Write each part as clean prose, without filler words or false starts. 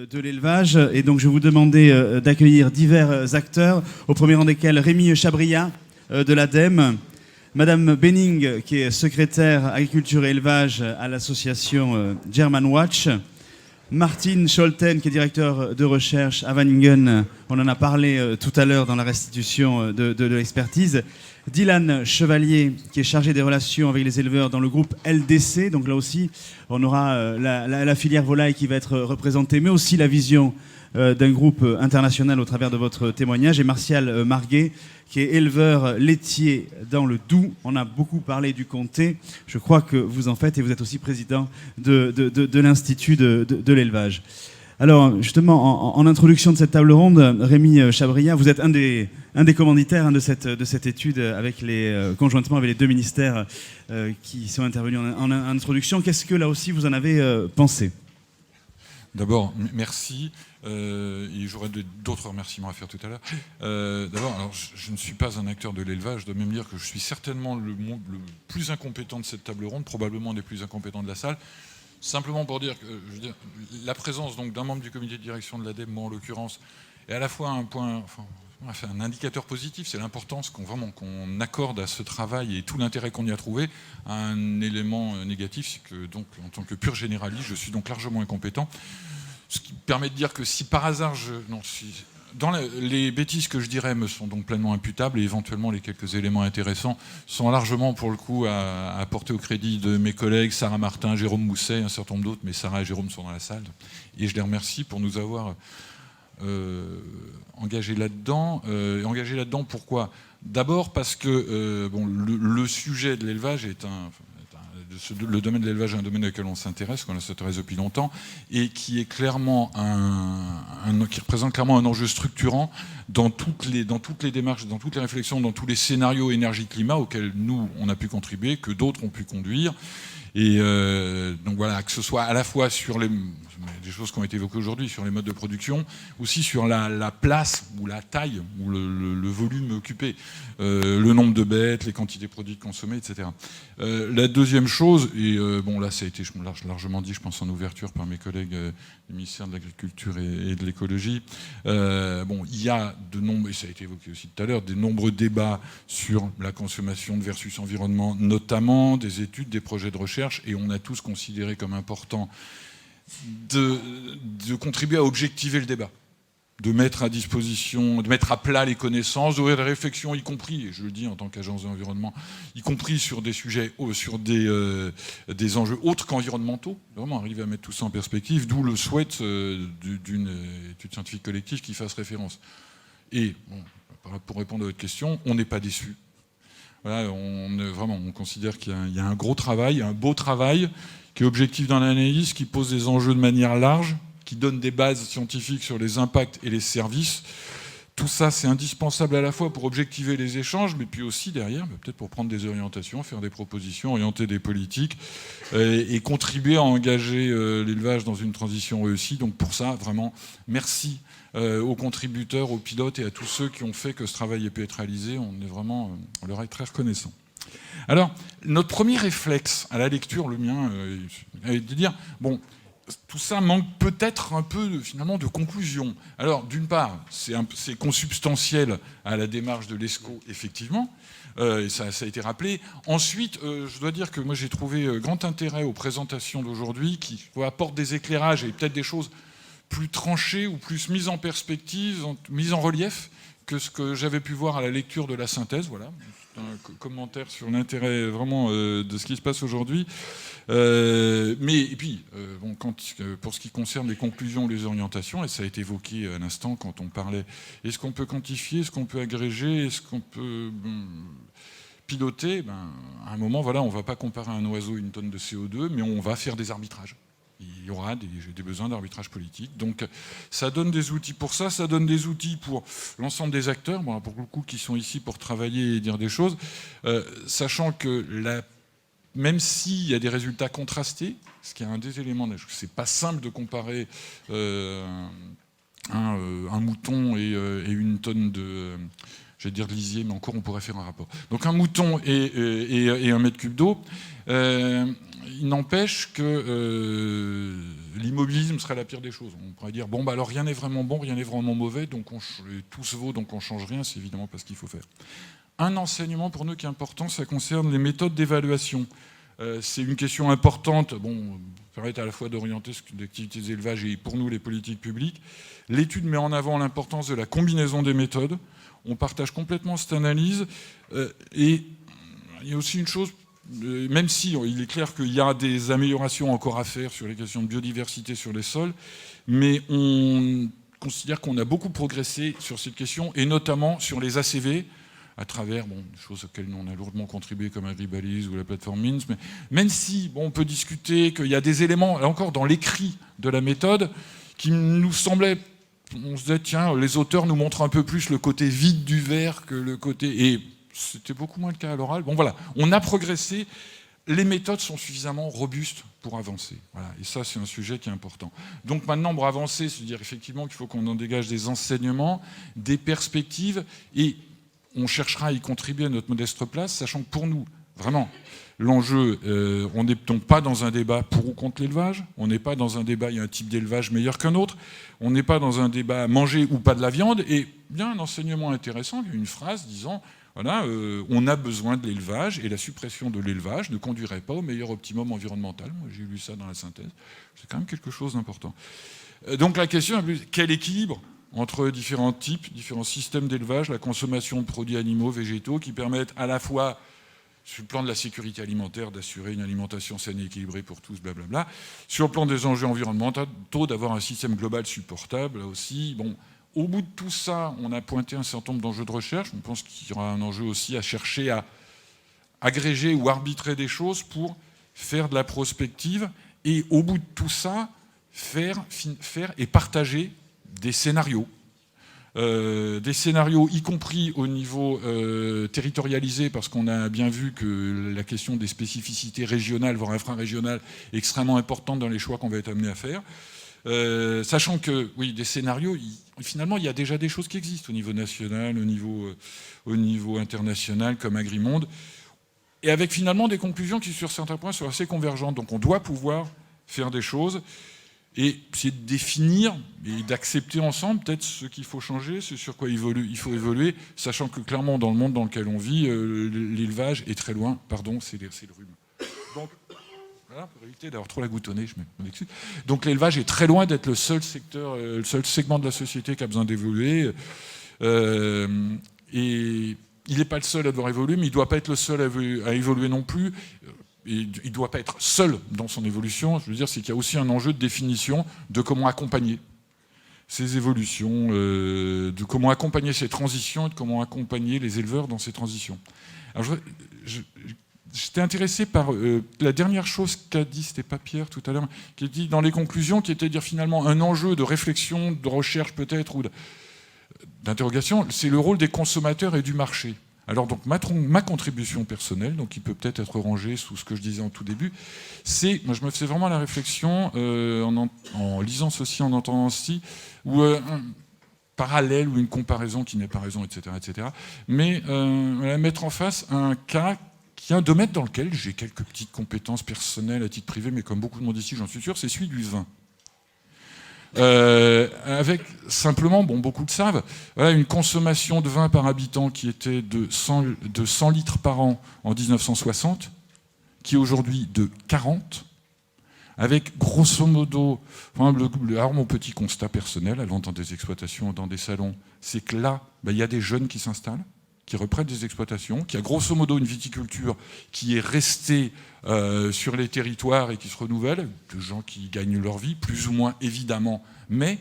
de l'élevage. Et donc, je vais vous demander d'accueillir divers acteurs, au premier rang desquels Rémi Chabria de l'ADEME, Madame Benning, qui est secrétaire agriculture et élevage à l'association German Watch, Martin Scholten, qui est directeur de recherche à Wageningen, on en a parlé tout à l'heure dans la restitution de l'expertise, Dylan Chevalier, qui est chargé des relations avec les éleveurs dans le groupe LDC, donc là aussi on aura la filière volaille qui va être représentée, mais aussi la vision d'un groupe international au travers de votre témoignage, et Martial Marguet, qui est éleveur laitier dans le Doubs. On a beaucoup parlé du comté, je crois que vous en faites, et vous êtes aussi président de l'Institut de l'élevage. Alors, justement, en introduction de cette table ronde, Rémi Chabria, vous êtes un des commanditaires de cette étude conjointement avec les deux ministères qui sont intervenus en introduction. Qu'est-ce que, là aussi, vous en avez pensé ? D'abord, merci. Et j'aurai d'autres remerciements à faire tout à l'heure. D'abord, alors, je ne suis pas un acteur de l'élevage. Je dois même dire que je suis certainement le plus incompétent de cette table ronde, probablement un des plus incompétents de la salle. Simplement pour dire que la présence d'un membre du comité de direction de l'ADEME, moi en l'occurrence, est à la fois un indicateur positif, c'est l'importance qu'on accorde à ce travail et tout l'intérêt qu'on y a trouvé. Un élément négatif, c'est que donc, en tant que pur généraliste, je suis donc largement incompétent. Ce qui permet de dire que si par hasard les bêtises que je dirais me sont donc pleinement imputables, et éventuellement les quelques éléments intéressants sont largement pour le coup à porter au crédit de mes collègues Sarah Martin, Jérôme Mousset, un certain nombre d'autres, mais Sarah et Jérôme sont dans la salle, et je les remercie pour nous avoir engagés là-dedans. Engagés là-dedans, pourquoi ? D'abord parce que le sujet de l'élevage est le domaine de l'élevage est un domaine auquel on s'intéresse depuis longtemps, et qui est clairement qui représente clairement un enjeu structurant dans toutes les démarches, dans toutes les réflexions, dans tous les scénarios énergie-climat auxquels nous, on a pu contribuer, que d'autres ont pu conduire. Et donc voilà, que ce soit à la fois sur des choses qui ont été évoquées aujourd'hui, sur les modes de production, aussi sur la place ou la taille ou le volume occupé, le nombre de bêtes, les quantités produites consommées, etc. La deuxième chose, et là ça a été largement dit, je pense en ouverture par mes collègues du ministère de l'Agriculture et de l'Écologie, il y a et ça a été évoqué aussi tout à l'heure, des nombreux débats sur la consommation versus environnement, notamment des études, des projets de recherche, et on a tous considéré comme important de contribuer à objectiver le débat, de mettre à disposition, de mettre à plat les connaissances, d'ouvrir des réflexions, y compris, et je le dis en tant qu'agence de l'environnement, y compris sur des sujets, sur des enjeux autres qu'environnementaux, vraiment arriver à mettre tout ça en perspective, d'où le souhait d'une étude scientifique collective qui fasse référence. Et pour répondre à votre question, on n'est pas déçus. Voilà, on considère qu'il y a un gros travail, un beau travail, qui est objectif dans l'analyse, qui pose des enjeux de manière large, qui donne des bases scientifiques sur les impacts et les services. Tout ça, c'est indispensable à la fois pour objectiver les échanges, mais puis aussi derrière, peut-être pour prendre des orientations, faire des propositions, orienter des politiques, et contribuer à engager l'élevage dans une transition réussie. Donc pour ça, vraiment, merci aux contributeurs, aux pilotes et à tous ceux qui ont fait que ce travail ait pu être réalisé. On leur est très reconnaissant. Alors, notre premier réflexe à la lecture, le mien, est de dire, tout ça manque peut-être un peu finalement de conclusion. Alors, d'une part, c'est consubstantiel à la démarche de l'ESCO, effectivement, et ça a été rappelé. Ensuite, je dois dire que moi j'ai trouvé grand intérêt aux présentations d'aujourd'hui qui apportent des éclairages et peut-être des choses plus tranchées ou plus mises en perspective, mises en relief que ce que j'avais pu voir à la lecture de la synthèse. Voilà, c'est un commentaire sur l'intérêt vraiment de ce qui se passe aujourd'hui. Et puis, pour ce qui concerne les conclusions ou les orientations, et ça a été évoqué à l'instant quand on parlait, est-ce qu'on peut quantifier, est-ce qu'on peut agréger, est-ce qu'on peut piloter, à un moment, voilà, on ne va pas comparer un oiseau à une tonne de CO2, mais on va faire des arbitrages. Il y aura des besoins d'arbitrage politique. Donc ça donne des outils pour ça donne des outils pour l'ensemble des acteurs, pour le coup, qui sont ici pour travailler et dire des choses, sachant que même s'il y a des résultats contrastés, ce qui est un des éléments, c'est pas simple de comparer un mouton et une tonne je vais dire de lisier, mais encore on pourrait faire un rapport. Donc un mouton et 1 mètre cube d'eau, il n'empêche que l'immobilisme serait la pire des choses. On pourrait dire, bon, bah alors rien n'est vraiment bon, rien n'est vraiment mauvais, donc tout se vaut, donc on ne change rien, c'est évidemment pas ce qu'il faut faire. Un enseignement pour nous qui est important, ça concerne les méthodes d'évaluation. C'est une question importante, bon, permet à la fois d'orienter l'activité des élevages et pour nous les politiques publiques. L'étude met en avant l'importance de la combinaison des méthodes. On partage complètement cette analyse. Et il y a aussi une chose, même si il est clair qu'il y a des améliorations encore à faire sur les questions de biodiversité sur les sols, mais on considère qu'on a beaucoup progressé sur cette question, et notamment sur les ACV, à travers des choses auxquelles on a lourdement contribué comme Agribalise ou la plateforme MINS, mais même si on peut discuter qu'il y a des éléments, là encore, dans l'écrit de la méthode, qui nous semblaient, on se disait, tiens, les auteurs nous montrent un peu plus le côté vide du verre que le côté... Et c'était beaucoup moins le cas à l'oral. Bon voilà, on a progressé, les méthodes sont suffisamment robustes pour avancer. Voilà. Et ça, c'est un sujet qui est important. Donc maintenant, pour avancer, c'est-à-dire effectivement qu'il faut qu'on en dégage des enseignements, des perspectives, et on cherchera à y contribuer à notre modeste place, sachant que pour nous, vraiment, l'enjeu, on n'est donc pas dans un débat pour ou contre l'élevage, on n'est pas dans un débat, il y a un type d'élevage meilleur qu'un autre, on n'est pas dans un débat manger ou pas de la viande, et bien un enseignement intéressant, une phrase disant, voilà, on a besoin de l'élevage, et la suppression de l'élevage ne conduirait pas au meilleur optimum environnemental. Moi, j'ai lu ça dans la synthèse, c'est quand même quelque chose d'important. Donc la question, quel équilibre entre différents types, différents systèmes d'élevage, la consommation de produits animaux, végétaux, qui permettent à la fois, sur le plan de la sécurité alimentaire, d'assurer une alimentation saine et équilibrée pour tous, blablabla, sur le plan des enjeux environnementaux, d'avoir un système global supportable, là aussi. Bon, au bout de tout ça, on a pointé un certain nombre d'enjeux de recherche. On pense qu'il y aura un enjeu aussi à chercher à agréger ou arbitrer des choses pour faire de la prospective, et au bout de tout ça, faire et partager des scénarios, y compris au niveau territorialisé, parce qu'on a bien vu que la question des spécificités régionales, voire infrarégionales, est extrêmement importante dans les choix qu'on va être amené à faire. Sachant que, oui, des scénarios, finalement, il y a déjà des choses qui existent au niveau national, au niveau international, comme Agrimonde, et avec finalement des conclusions qui, sur certains points, sont assez convergentes. Donc on doit pouvoir faire des choses, et c'est de définir et d'accepter ensemble peut-être ce qu'il faut changer, ce sur quoi il faut évoluer, sachant que clairement dans le monde dans lequel on vit, l'élevage est très loin, pardon, c'est le rhume. Donc voilà, pour éviter d'avoir trop la goutte au nez, je m'en excuse. Donc l'élevage est très loin d'être le seul secteur, le seul segment de la société qui a besoin d'évoluer. Et il n'est pas le seul à devoir évoluer, mais il ne doit pas être le seul à évoluer non plus. Et il ne doit pas être seul dans son évolution. Je veux dire, c'est qu'il y a aussi un enjeu de définition de comment accompagner ces évolutions, de comment accompagner ces transitions et de comment accompagner les éleveurs dans ces transitions. Alors, j'étais intéressé par la dernière chose qu'a dit, c'était pas Pierre tout à l'heure, qui a dit dans les conclusions, qui était de dire finalement un enjeu de réflexion, de recherche peut-être, ou d'interrogation, c'est le rôle des consommateurs et du marché. Alors donc ma contribution personnelle, donc qui peut peut-être être rangée sous ce que je disais en tout début, c'est, moi je me faisais vraiment la réflexion en lisant ceci, en entendant ceci, ou un parallèle ou une comparaison qui n'est pas raison, etc., etc. Mais mettre en face un cas qui est un domaine dans lequel j'ai quelques petites compétences personnelles à titre privé, mais comme beaucoup de monde ici, j'en suis sûr, c'est celui du vin. Avec simplement, bon, beaucoup le savent, voilà, une consommation de vin par habitant qui était de 100 litres par an en 1960, qui est aujourd'hui de 40, avec grosso modo, alors mon petit constat personnel, allant dans des exploitations, dans des salons, c'est que là, il y a des jeunes qui s'installent, qui reprennent des exploitations, qui a grosso modo une viticulture qui est restée sur les territoires et qui se renouvelle, de gens qui gagnent leur vie, plus ou moins évidemment, mais...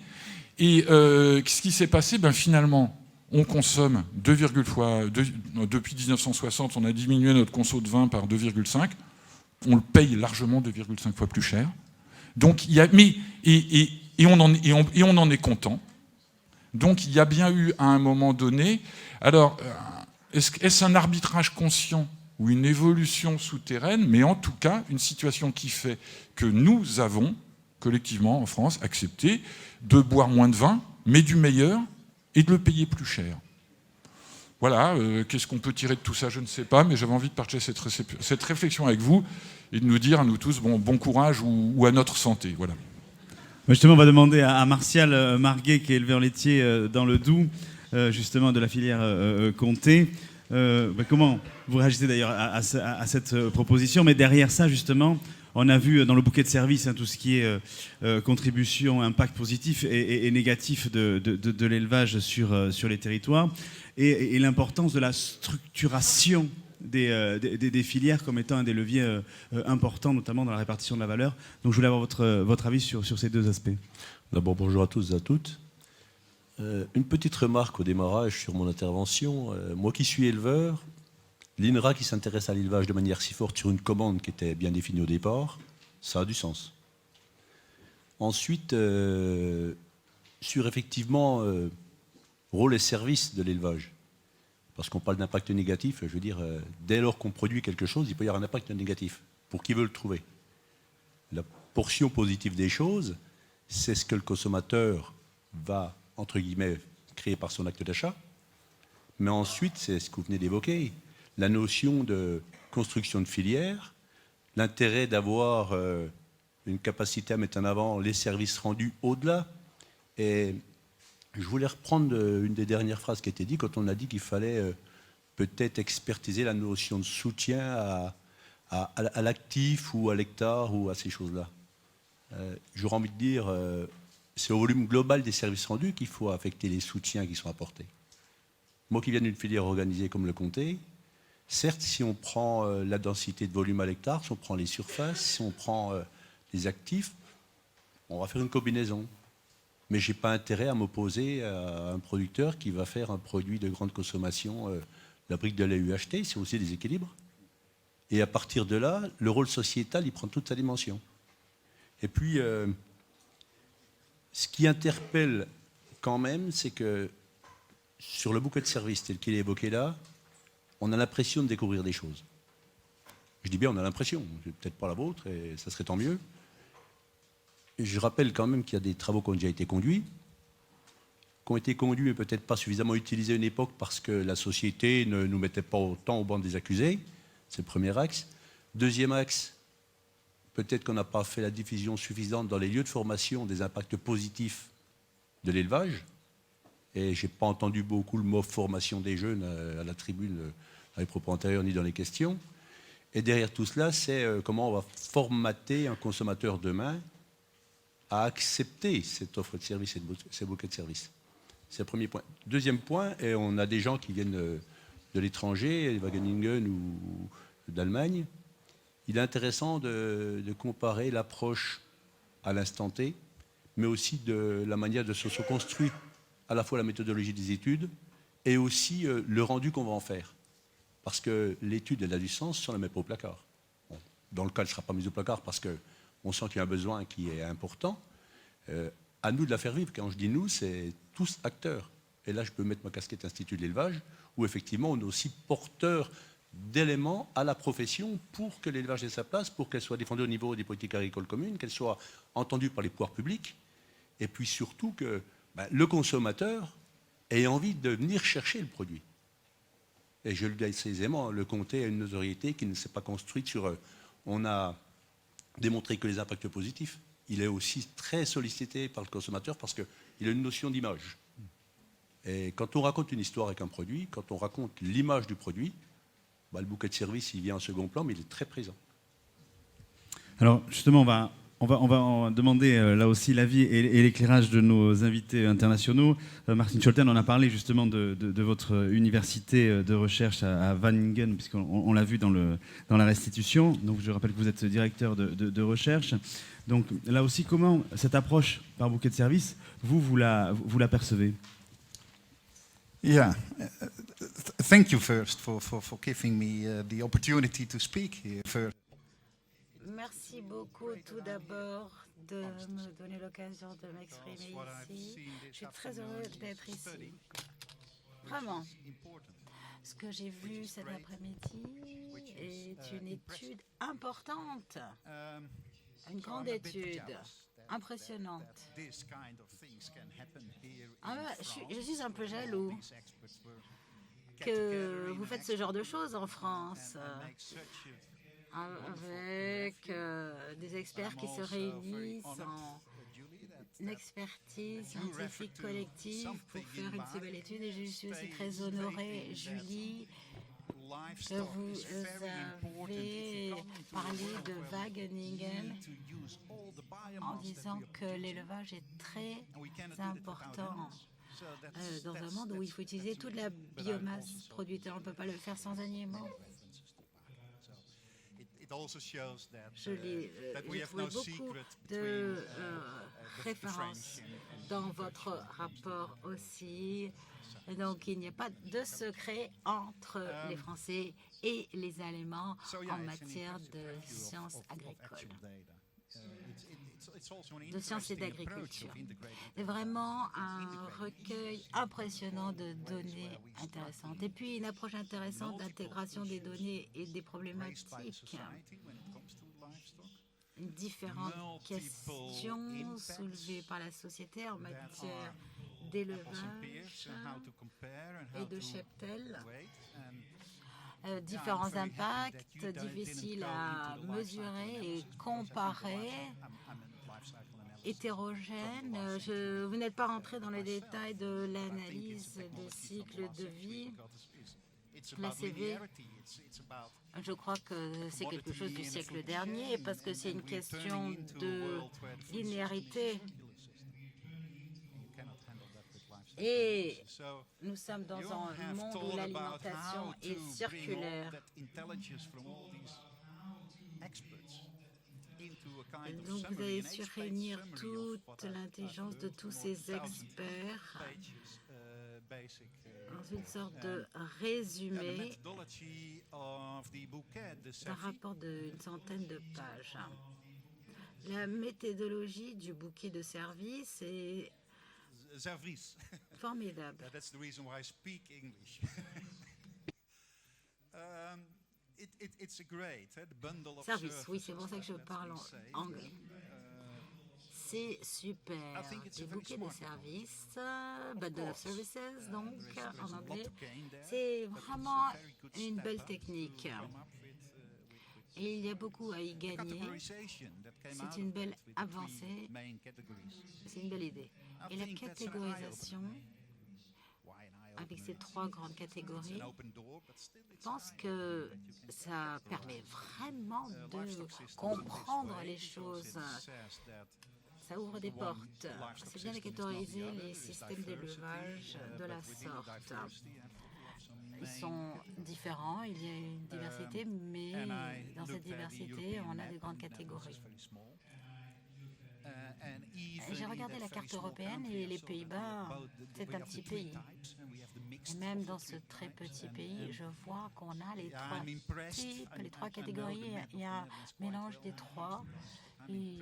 Et ce qui s'est passé, finalement, on consomme depuis 1960, on a diminué notre conso de vin par 2,5, on le paye largement 2,5 fois plus cher. Donc, on en est content. Donc il y a bien eu à un moment donné... Alors, est-ce un arbitrage conscient ou une évolution souterraine, mais en tout cas une situation qui fait que nous avons, collectivement en France, accepté de boire moins de vin, mais du meilleur, et de le payer plus cher. Voilà, qu'est-ce qu'on peut tirer de tout ça, je ne sais pas, mais j'avais envie de partager cette réflexion avec vous et de nous dire à nous tous bon courage ou à notre santé. Voilà. Justement, on va demander à Martial Marguet, qui est éleveur laitier dans le Doubs, justement de la filière Comté. Comment vous réagissez d'ailleurs à cette proposition? Mais derrière ça, justement, on a vu dans le bouquet de services tout ce qui est contribution, impact positif et négatif de l'élevage sur les territoires et l'importance de la structuration des filières comme étant un des leviers importants, notamment dans la répartition de la valeur. Donc je voulais avoir votre avis sur ces deux aspects. D'abord, bonjour à tous et à toutes. Une petite remarque au démarrage sur mon intervention. Moi qui suis éleveur, l'INRA qui s'intéresse à l'élevage de manière si forte sur une commande qui était bien définie au départ, ça a du sens. Ensuite, sur effectivement rôle et service de l'élevage. Parce qu'on parle d'impact négatif, je veux dire, dès lors qu'on produit quelque chose, il peut y avoir un impact négatif, pour qui veut le trouver. La portion positive des choses, c'est ce que le consommateur va, entre guillemets, créer par son acte d'achat. Mais ensuite, c'est ce que vous venez d'évoquer, la notion de construction de filière, l'intérêt d'avoir une capacité à mettre en avant les services rendus au-delà. Et je voulais reprendre une des dernières phrases qui a été dites quand on a dit qu'il fallait peut-être expertiser la notion de soutien à l'actif ou à l'hectare ou à ces choses-là. J'aurais envie de dire, c'est au volume global des services rendus qu'il faut affecter les soutiens qui sont apportés. Moi qui viens d'une filière organisée comme le Comté, certes, si on prend la densité de volume à l'hectare, si on prend les surfaces, si on prend les actifs, on va faire une combinaison. Mais je n'ai pas intérêt à m'opposer à un producteur qui va faire un produit de grande consommation, la brique de lait UHT, c'est aussi des équilibres. Et à partir de là, le rôle sociétal, il prend toute sa dimension. Et puis, ce qui interpelle quand même, c'est que sur le bouquet de services tel qu'il est évoqué là, on a l'impression de découvrir des choses. Je dis bien on a l'impression, peut-être pas la vôtre, et ça serait tant mieux. Et je rappelle quand même qu'il y a des travaux qui ont déjà été conduits, mais peut-être pas suffisamment utilisés à une époque parce que la société ne nous mettait pas autant au banc des accusés. C'est le premier axe. Deuxième axe, peut-être qu'on n'a pas fait la diffusion suffisante dans les lieux de formation des impacts positifs de l'élevage. Et je n'ai pas entendu beaucoup le mot formation des jeunes à la tribune, dans les propos antérieurs ni dans les questions. Et derrière tout cela, c'est comment on va formater un consommateur demain à accepter cette offre de service et ces bouquets de services. C'est le premier point. Deuxième point, et on a des gens qui viennent de l'étranger, Wageningen ou d'Allemagne. Il est intéressant de comparer l'approche à l'instant T, mais aussi de la manière de se construire à la fois la méthodologie des études et aussi le rendu qu'on va en faire. Parce que l'étude, elle a du sens si on la met pas au placard. Bon, dans le cas, elle ne sera pas mise au placard parce qu'on sent qu'il y a un besoin qui est important. À nous de la faire vivre. Quand je dis nous, c'est tous acteurs. Et là, je peux mettre ma casquette Institut de l'élevage, où effectivement, on est aussi porteur d'éléments à la profession pour que l'élevage ait sa place, pour qu'elle soit défendue au niveau des politiques agricoles communes, qu'elle soit entendue par les pouvoirs publics, et puis surtout que le consommateur ait envie de venir chercher le produit. Et je le dis assez aisément, le Comté a une notoriété qui ne s'est pas construite sur... on a démontré que les impacts positifs, il est aussi très sollicité par le consommateur parce qu'il a une notion d'image. Et quand on raconte une histoire avec un produit, quand on raconte l'image du produit, le bouquet de service, il vient en second plan, mais il est très présent. Alors justement, on va demander là aussi l'avis et l'éclairage de nos invités internationaux. Martin Scholten, on a parlé justement de votre université de recherche à Wageningen, puisqu'on l'a vu dans la restitution. Donc je rappelle que vous êtes directeur de recherche. Donc là aussi, comment cette approche par bouquet de services, vous la percevez? Yeah, thank you first for giving me the opportunity to speak here first. Merci beaucoup tout d'abord de me donner l'occasion de m'exprimer ici. Je suis très heureux d'être ici. Vraiment. Ce que j'ai vu cet après-midi est une étude importante, une grande étude, impressionnante. Je suis un peu jaloux que vous faites ce genre de choses en France, avec des experts qui se réunissent en une expertise scientifique collective pour faire une si belle étude. Et je suis aussi très honorée, Julie, que vous avez parlé de Wageningen en disant que l'élevage est très important dans un monde où il faut utiliser toute la biomasse produite. On ne peut pas le faire sans animaux. J'ai trouvé beaucoup de références dans votre rapport aussi. Donc, il n'y a pas de secret entre les Français et les Allemands en matière de sciences agricoles, de sciences et d'agriculture. C'est vraiment un recueil impressionnant de données intéressantes. Et puis, une approche intéressante d'intégration des données et des problématiques. Différentes questions soulevées par la société en matière d'élevage et de cheptel. Différents impacts difficiles à mesurer et comparer, hétérogènes. Vous n'êtes pas rentré dans les détails de l'analyse de cycle de vie. La CV, je crois que c'est quelque chose du siècle dernier parce que c'est une question de linéarité. Et nous sommes dans un monde où l'alimentation est circulaire. Donc vous avez su réunir toute l'intelligence de tous ces experts dans une sorte de résumé d'un rapport d'une centaine de pages. La méthodologie du bouquet de services est formidable. Service, oui, c'est pour ça que je parle en anglais. C'est super. Du bouquet de services, bundle of services, donc en anglais. C'est vraiment une belle technique. Et il y a beaucoup à y gagner. C'est une belle avancée. C'est une belle idée. Et la catégorisation, avec ces trois grandes catégories, je pense que ça permet vraiment de comprendre les choses. Ça ouvre des portes. C'est bien de catégoriser les systèmes d'élevage de la sorte. Ils sont différents, il y a une diversité, mais dans cette diversité, on a de grandes catégories. J'ai regardé la carte européenne et les Pays-Bas, c'est un petit pays. Et même dans ce très petit pays, je vois qu'on a les trois types, les trois catégories. Il y a un mélange des trois. Et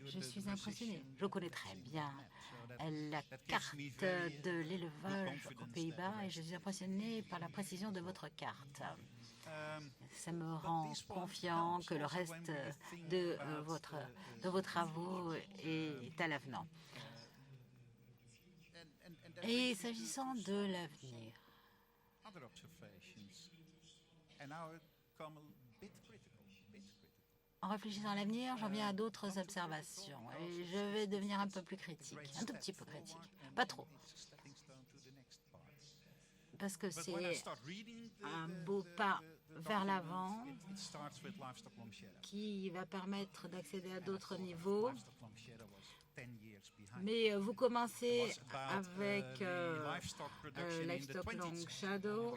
je suis impressionnée. Je connais très bien la carte de l'élevage aux Pays-Bas et je suis impressionnée par la précision de votre carte. Ça me rend confiant que le reste de vos travaux est à l'avenant. Et s'agissant de l'avenir, en réfléchissant à l'avenir, j'en viens à d'autres observations. Et je vais devenir un peu plus critique, un tout petit peu critique. Pas trop. Parce que c'est un beau pas vers l'avant qui va permettre d'accéder à d'autres niveaux. Mais vous commencez avec Livestock Long Shadow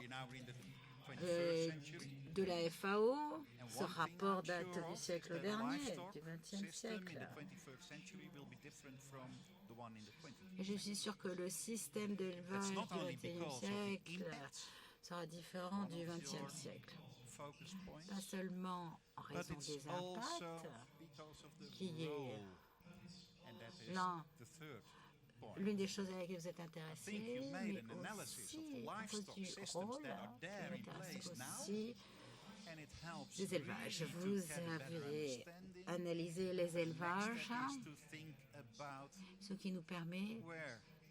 de la FAO. Ce rapport date du siècle dernier, du XXe siècle. Et je suis sûre que le système d'élevage du XXIe siècle sera différent du XXe siècle. Pas seulement en raison des impacts, qui est l'une des choses à laquelle vous êtes intéressé, mais aussi à cause du rôle qui m'intéresse aussi des élevages. Vous avez analysé les élevages, ce qui nous permet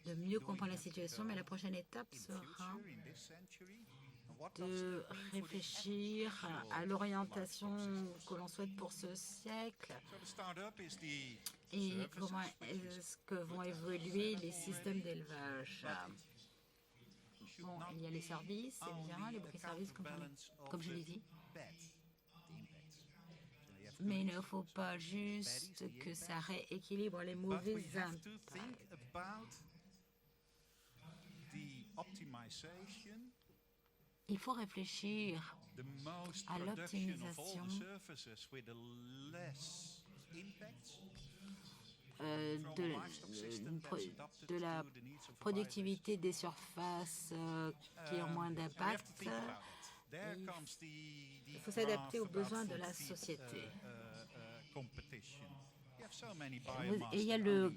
de mieux comprendre la situation, mais la prochaine étape sera de réfléchir à l'orientation que l'on souhaite pour ce siècle et comment est-ce que vont évoluer les systèmes d'élevage. Bon, il y a les services, c'est bien, les bouquets services, comme je l'ai dit. Mais il ne faut pas juste que ça rééquilibre les mauvais impacts. Il faut réfléchir à l'optimisation de la productivité des surfaces qui ont moins d'impact. Il faut s'adapter aux besoins de la société. Et il y a le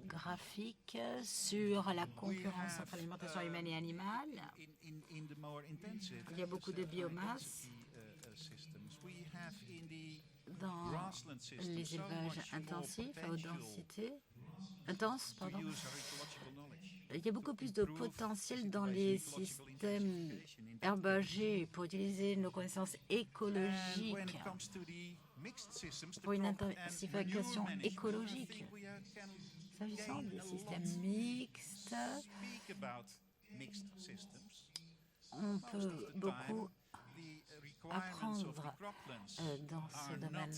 graphique sur la concurrence entre l'alimentation humaine et animale. Il y a beaucoup de biomasse dans les élevages intensifs, à haute densité. Il y a beaucoup plus de potentiel dans les systèmes herbagers pour utiliser nos connaissances écologiques pour une intensification écologique. S'agissant des systèmes mixtes, on peut beaucoup apprendre dans ce domaine.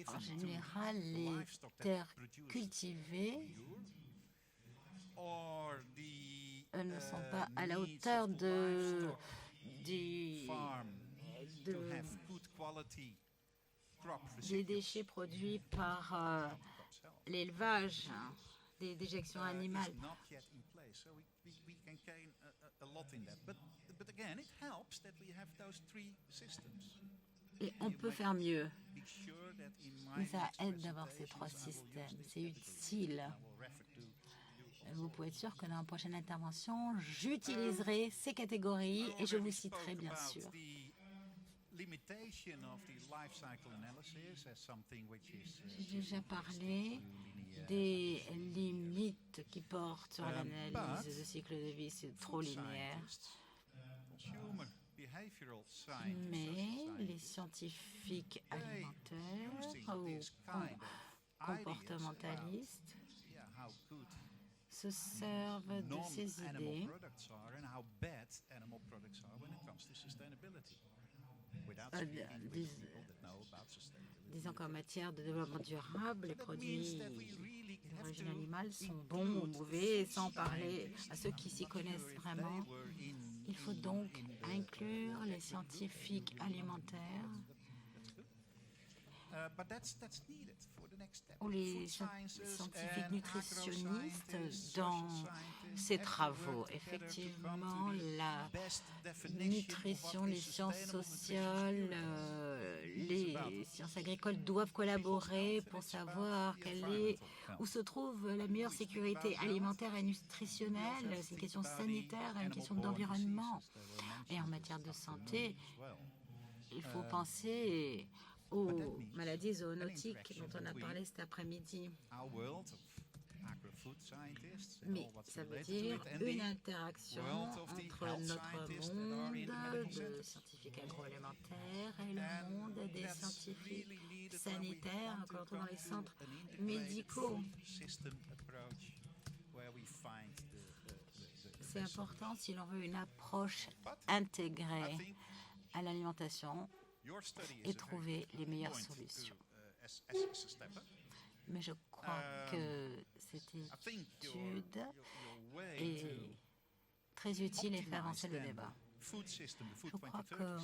En général, les terres cultivées ne sont pas à la hauteur des déchets produits par l'élevage, des déjections animales. Et on peut faire mieux. Mais ça aide d'avoir ces trois systèmes. C'est utile. Vous pouvez être sûr que dans la prochaine intervention, j'utiliserai ces catégories et je vous citerai bien sûr. J'ai déjà parlé des limites qui portent sur l'analyse de cycle de vie, c'est trop linéaire. Mais les scientifiques alimentaires ou comportementalistes se servent de ces idées disons qu'en matière de développement durable, les produits d'origine animale sont bons ou mauvais, sans parler à ceux qui s'y connaissent vraiment. Il faut donc inclure les scientifiques alimentaires ou les scientifiques nutritionnistes dans ces travaux. Effectivement, la nutrition, les sciences sociales, les sciences agricoles doivent collaborer pour savoir où se trouve la meilleure sécurité alimentaire et nutritionnelle. C'est une question sanitaire, une question d'environnement. Et en matière de santé, il faut penser aux maladies zoonotiques dont on a parlé cet après-midi. Mais ça veut dire une interaction entre notre monde de scientifiques agroalimentaires et le monde des scientifiques sanitaires, encore dans les centres médicaux. C'est important si l'on veut une approche intégrée à l'alimentation et trouver les meilleures solutions. Mais je crois que cette étude est très utile et fait avancer le débat. Je crois que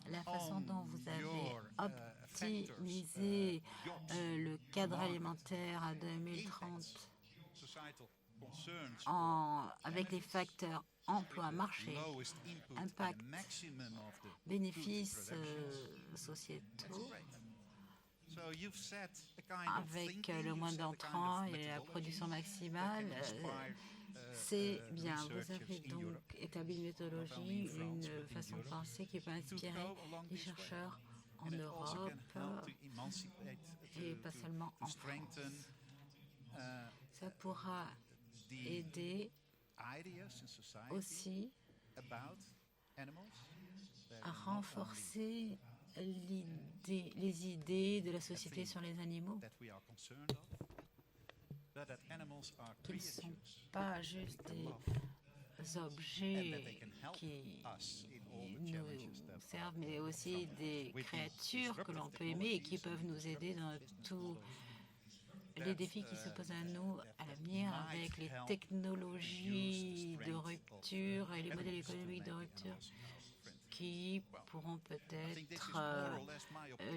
la façon dont vous avez optimisé le cadre alimentaire à 2030 avec les facteurs emploi, marché, impact, bénéfices sociétaux, avec le moins d'entrants et la production maximale, c'est bien. Vous avez donc établi une méthodologie, une façon de penser qui peut inspirer les chercheurs en Europe et pas seulement en France. Ça pourra aider aussi à renforcer les idées de la société sur les animaux, qu'ils ne sont pas juste des objets qui nous servent, mais aussi des créatures que l'on peut aimer et qui peuvent nous aider dans tous les défis qui se posent à nous à l'avenir avec les technologies de rupture et les modèles économiques de rupture qui pourront peut-être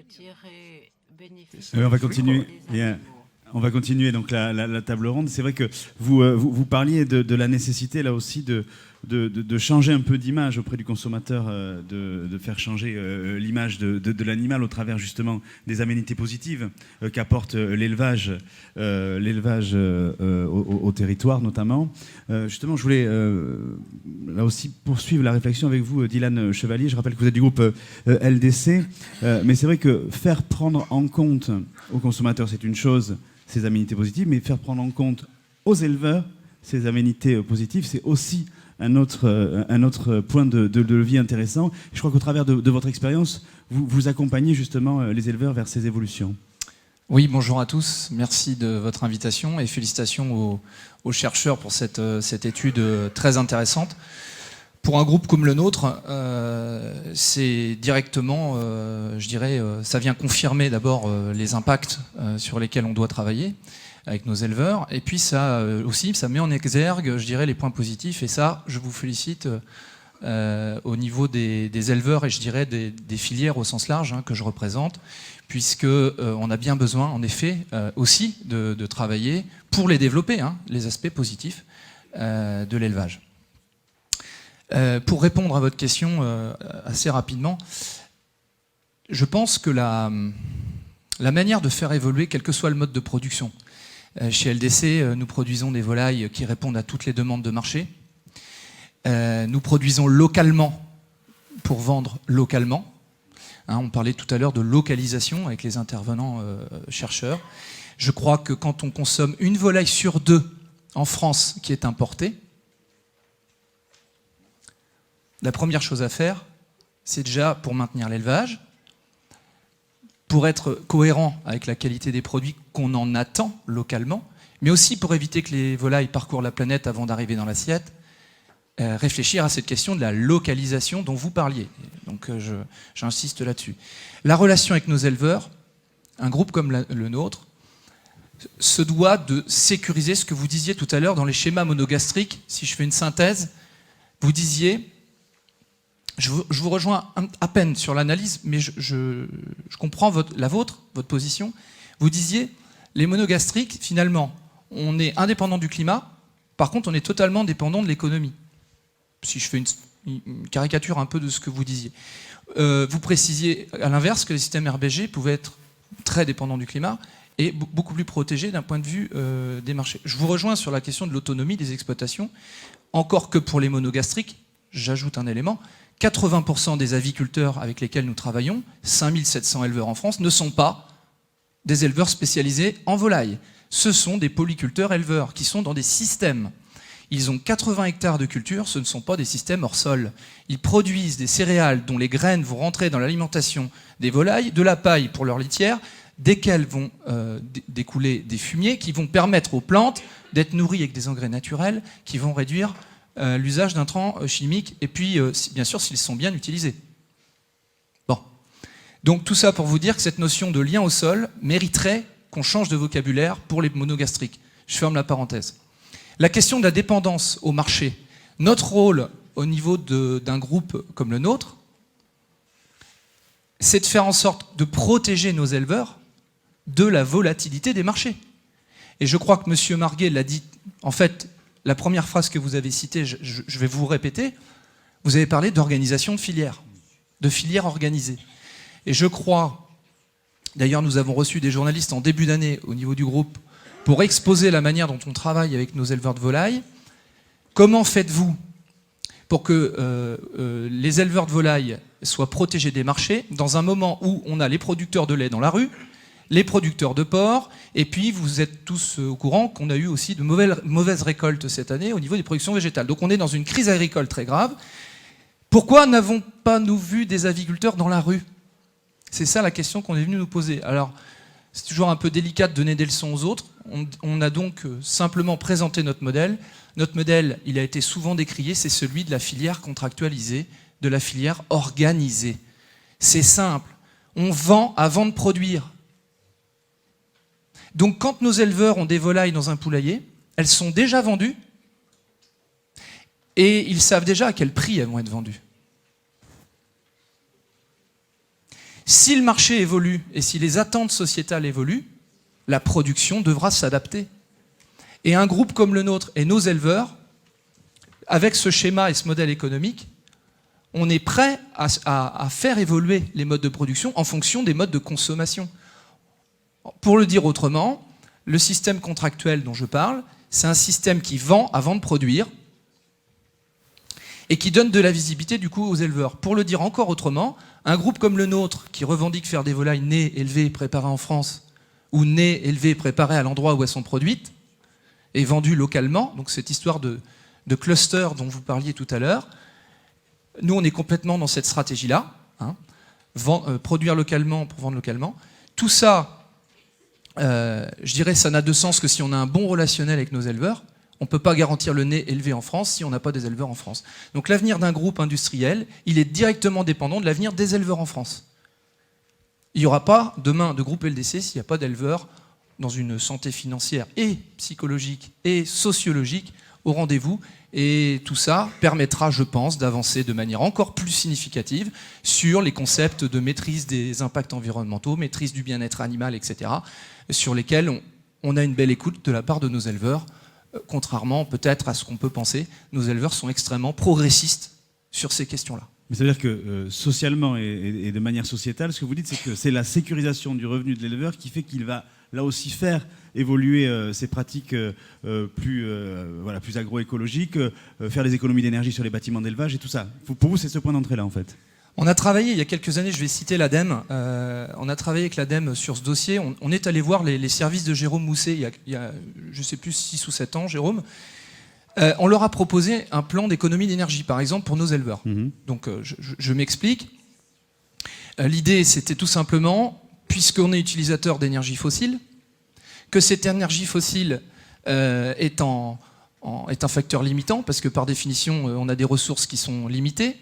tirer bénéfice. On va continuer. On va continuer donc la table ronde. C'est vrai que vous parliez de la nécessité là aussi de changer un peu d'image auprès du consommateur, de faire changer l'image de l'animal au travers justement des aménités positives qu'apporte l'élevage au territoire notamment. Justement, je voulais là aussi poursuivre la réflexion avec vous, Dylan Chevalier. Je rappelle que vous êtes du groupe LDC, mais c'est vrai que faire prendre en compte aux consommateurs, c'est une chose, ces aménités positives, mais faire prendre en compte aux éleveurs ces aménités positives, c'est aussi un autre point de levier intéressant. Je crois qu'au travers de votre expérience, vous accompagnez justement les éleveurs vers ces évolutions. Oui, bonjour à tous. Merci de votre invitation et félicitations aux chercheurs pour cette étude très intéressante. Pour un groupe comme le nôtre, c'est directement, je dirais, ça vient confirmer d'abord les impacts sur lesquels on doit travailler avec nos éleveurs. Et puis ça aussi, ça met en exergue, je dirais, les points positifs. Et ça, je vous félicite au niveau des éleveurs et je dirais des filières au sens large que je représente, puisque on a bien besoin, en effet, aussi de travailler pour les développer, les aspects positifs de l'élevage. Pour répondre à votre question assez rapidement, je pense que la manière de faire évoluer, quel que soit le mode de production, chez LDC, nous produisons des volailles qui répondent à toutes les demandes de marché. Nous produisons localement pour vendre localement. On parlait tout à l'heure de localisation avec les intervenants chercheurs. Je crois que quand on consomme une volaille sur 2 en France qui est importée, la première chose à faire, c'est déjà pour maintenir l'élevage, pour être cohérent avec la qualité des produits qu'on en attend localement, mais aussi pour éviter que les volailles parcourent la planète avant d'arriver dans l'assiette, réfléchir à cette question de la localisation dont vous parliez. Donc j'insiste là-dessus. La relation avec nos éleveurs, un groupe comme le nôtre, se doit de sécuriser ce que vous disiez tout à l'heure dans les schémas monogastriques. Si je fais une synthèse, vous disiez... Je vous rejoins à peine sur l'analyse, mais je comprends votre position. Vous disiez, les monogastriques, finalement, on est indépendant du climat, par contre, on est totalement dépendant de l'économie. Si je fais une caricature un peu de ce que vous disiez. Vous précisiez, à l'inverse, que les systèmes RBG pouvaient être très dépendants du climat et beaucoup plus protégés d'un point de vue des marchés. Je vous rejoins sur la question de l'autonomie des exploitations, encore que pour les monogastriques, j'ajoute un élément, 80% des aviculteurs avec lesquels nous travaillons, 5700 éleveurs en France, ne sont pas des éleveurs spécialisés en volaille. Ce sont des polyculteurs éleveurs qui sont dans des systèmes. Ils ont 80 hectares de culture, ce ne sont pas des systèmes hors sol. Ils produisent des céréales dont les graines vont rentrer dans l'alimentation des volailles, de la paille pour leur litière, desquelles vont découler des fumiers qui vont permettre aux plantes d'être nourries avec des engrais naturels qui vont réduire l'usage d'intrants chimiques, et puis, bien sûr, s'ils sont bien utilisés. Bon. Donc, tout ça pour vous dire que cette notion de lien au sol mériterait qu'on change de vocabulaire pour les monogastriques. Je ferme la parenthèse. La question de la dépendance au marché. Notre rôle au niveau d'un groupe comme le nôtre, c'est de faire en sorte de protéger nos éleveurs de la volatilité des marchés. Et je crois que M. Marguet l'a dit, en fait, la première phrase que vous avez citée, je vais vous répéter, vous avez parlé d'organisation de filières organisées. Et je crois, d'ailleurs nous avons reçu des journalistes en début d'année au niveau du groupe pour exposer la manière dont on travaille avec nos éleveurs de volailles. Comment faites-vous pour que les éleveurs de volailles soient protégés des marchés dans un moment où on a les producteurs de lait dans la rue, les producteurs de porc, et puis vous êtes tous au courant qu'on a eu aussi de mauvaises récoltes cette année au niveau des productions végétales. Donc on est dans une crise agricole très grave. Pourquoi n'avons pas nous vu des aviculteurs dans la rue? C'est ça la question qu'on est venu nous poser. Alors, c'est toujours un peu délicat de donner des leçons aux autres. On a donc simplement présenté notre modèle. Notre modèle, il a été souvent décrié, c'est celui de la filière contractualisée, de la filière organisée. C'est simple. On vend avant de produire. Donc quand nos éleveurs ont des volailles dans un poulailler, elles sont déjà vendues et ils savent déjà à quel prix elles vont être vendues. Si le marché évolue et si les attentes sociétales évoluent, la production devra s'adapter. Et un groupe comme le nôtre et nos éleveurs, avec ce schéma et ce modèle économique, on est prêt à faire évoluer les modes de production en fonction des modes de consommation. Pour le dire autrement, le système contractuel dont je parle, c'est un système qui vend avant de produire et qui donne de la visibilité du coup aux éleveurs. Pour le dire encore autrement, un groupe comme le nôtre qui revendique faire des volailles nées, élevées, préparées en France ou nées, élevées, préparées à l'endroit où elles sont produites et vendues localement, donc cette histoire de cluster dont vous parliez tout à l'heure, nous on est complètement dans cette stratégie-là, hein, produire localement pour vendre localement. Tout ça, je dirais, ça n'a de sens que si on a un bon relationnel avec nos éleveurs. On ne peut pas garantir le nez élevé en France si on n'a pas des éleveurs en France. Donc l'avenir d'un groupe industriel, il est directement dépendant de l'avenir des éleveurs en France. Il n'y aura pas demain de groupe LDC s'il n'y a pas d'éleveurs dans une santé financière et psychologique et sociologique au rendez-vous. Et tout ça permettra, je pense, d'avancer de manière encore plus significative sur les concepts de maîtrise des impacts environnementaux, maîtrise du bien-être animal, etc., sur lesquels on a une belle écoute de la part de nos éleveurs. Contrairement peut-être à ce qu'on peut penser, nos éleveurs sont extrêmement progressistes sur ces questions-là. Mais ça veut dire que socialement et de manière sociétale, ce que vous dites, c'est que c'est la sécurisation du revenu de l'éleveur qui fait qu'il va là aussi faire évoluer ces pratiques plus agroécologiques, faire des économies d'énergie sur les bâtiments d'élevage et tout ça. Pour vous, c'est ce point d'entrée-là, en fait. On a travaillé il y a quelques années, je vais citer l'ADEME, on a travaillé avec l'ADEME sur ce dossier, on est allé voir les services de Jérôme Mousset il y a je ne sais plus, 6 ou 7 ans, Jérôme. On leur a proposé un plan d'économie d'énergie, par exemple, pour nos éleveurs. Donc je m'explique. L'idée, c'était tout simplement, puisqu'on est utilisateur d'énergie fossile, que cette énergie fossile est un facteur limitant, parce que par définition, on a des ressources qui sont limitées,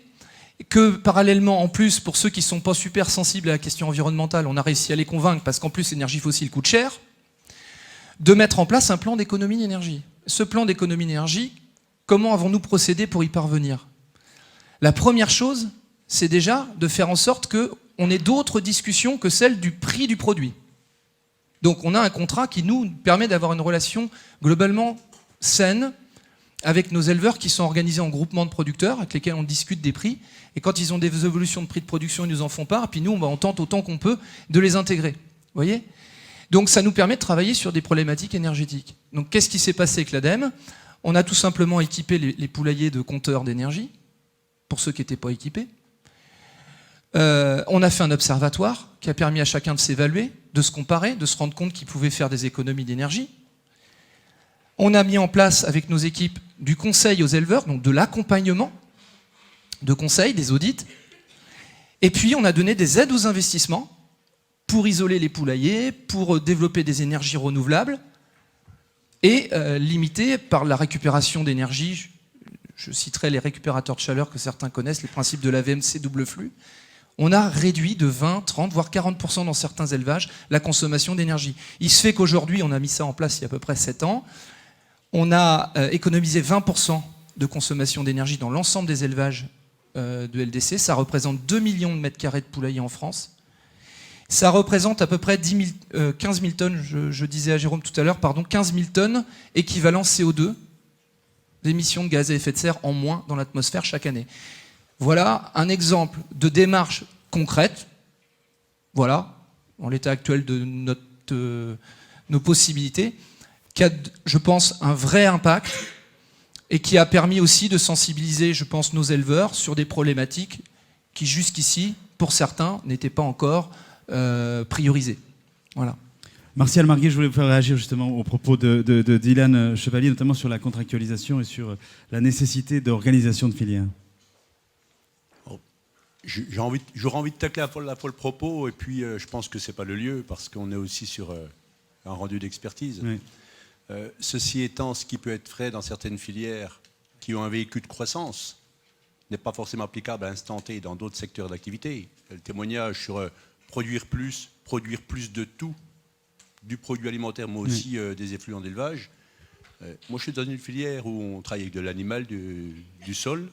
que parallèlement, en plus, pour ceux qui ne sont pas super sensibles à la question environnementale, on a réussi à les convaincre, parce qu'en plus l'énergie fossile coûte cher, de mettre en place un plan d'économie d'énergie. Ce plan d'économie d'énergie, comment avons-nous procédé pour y parvenir? La première chose, c'est déjà de faire en sorte qu'on ait d'autres discussions que celle du prix du produit. Donc on a un contrat qui nous permet d'avoir une relation globalement saine avec nos éleveurs qui sont organisés en groupements de producteurs avec lesquels on discute des prix. Et quand ils ont des évolutions de prix de production, ils nous en font part. Et puis nous, on tente autant qu'on peut de les intégrer. Vous voyez ? Donc ça nous permet de travailler sur des problématiques énergétiques. Donc qu'est-ce qui s'est passé avec l'ADEME? On a tout simplement équipé les poulaillers de compteurs d'énergie, pour ceux qui n'étaient pas équipés. On a fait un observatoire qui a permis à chacun de s'évaluer, de se comparer, de se rendre compte qu'il pouvait faire des économies d'énergie. On a mis en place avec nos équipes du conseil aux éleveurs, donc de l'accompagnement, de conseil, des audits. Et puis on a donné des aides aux investissements pour isoler les poulaillers, pour développer des énergies renouvelables et limiter par la récupération d'énergie, je citerai les récupérateurs de chaleur que certains connaissent, les principes de la VMC double flux. On a réduit de 20, 30, voire 40% dans certains élevages la consommation d'énergie. Il se fait qu'aujourd'hui, on a mis ça en place il y a à peu près 7 ans, on a économisé 20% de consommation d'énergie dans l'ensemble des élevages de LDC. Ça représente 2 millions de mètres carrés de poulaillers en France. Ça représente à peu près 15 000 tonnes, je disais à Jérôme tout à l'heure, 15 000 tonnes équivalent CO2 d'émissions de gaz à effet de serre en moins dans l'atmosphère chaque année. Voilà un exemple de démarche concrète. Voilà, en l'état actuel de nos possibilités, qui a, je pense, un vrai impact et qui a permis aussi de sensibiliser, je pense, nos éleveurs sur des problématiques qui, jusqu'ici, pour certains, n'étaient pas encore priorisées. Voilà. Martial Marguet, je voulais vous faire réagir justement aux propos de Dylan Chevalier, notamment sur la contractualisation et sur la nécessité d'organisation de filières. J'aurais envie de tacler à la fois le propos, et puis je pense que ce n'est pas le lieu, parce qu'on est aussi sur un rendu d'expertise. Oui. Ceci étant, ce qui peut être fait dans certaines filières qui ont un véhicule de croissance n'est pas forcément applicable à l'instant T dans d'autres secteurs d'activité. Le témoignage sur produire plus de tout, du produit alimentaire, mais aussi des effluents d'élevage. Moi, je suis dans une filière où on travaille avec de l'animal, du sol,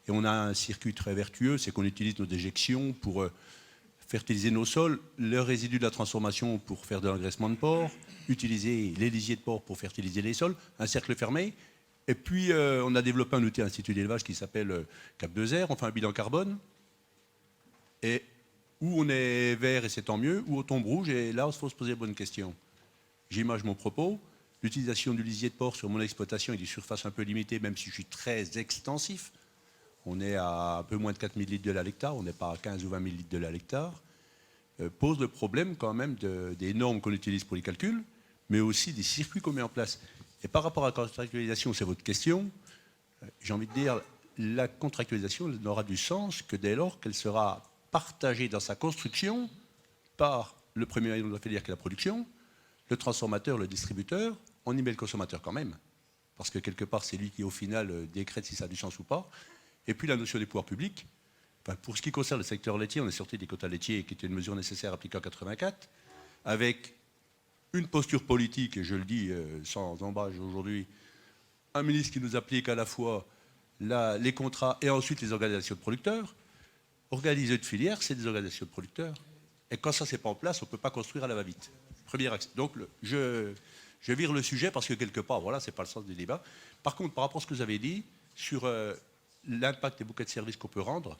et on a un circuit très vertueux, c'est qu'on utilise nos déjections pour fertiliser nos sols, le résidu de la transformation pour faire de l'engraissement de porc, utiliser les lisiers de porc pour fertiliser les sols, un cercle fermé. Et puis, on a développé un outil à l'Institut d'élevage qui s'appelle Cap2R, on fait un bilan carbone, et où on est vert et c'est tant mieux, ou on tombe rouge, et là, il faut se poser les bonnes questions. J'image mon propos. L'utilisation du lisier de porc sur mon exploitation est des surfaces un peu limitées, même si je suis très extensif. On est à un peu moins de 4000 litres de la l'hectare, on n'est pas à 15 ou 20 000 litres de la l'hectare, pose le problème quand même des normes qu'on utilise pour les calculs, mais aussi des circuits qu'on met en place. Et par rapport à la contractualisation, c'est votre question, j'ai envie de dire, la contractualisation n'aura du sens que dès lors qu'elle sera partagée dans sa construction par le premier maillon de la filière qui est la production, le transformateur, le distributeur, on y met le consommateur quand même, parce que quelque part c'est lui qui au final décrète si ça a du sens ou pas. Et puis la notion des pouvoirs publics, enfin, pour ce qui concerne le secteur laitier, on est sorti des quotas laitiers qui était une mesure nécessaire appliquée en 1984, avec une posture politique, et je le dis sans embâche aujourd'hui, un ministre qui nous applique à la fois les contrats et ensuite les organisations de producteurs. Organiser de filière, c'est des organisations de producteurs. Et quand ça, c'est pas en place, on ne peut pas construire à la va-vite. Premier axe. Donc, je vire le sujet parce que quelque part, voilà, c'est pas le sens du débat. Par contre, par rapport à ce que vous avez dit sur l'impact des bouquets de services qu'on peut rendre,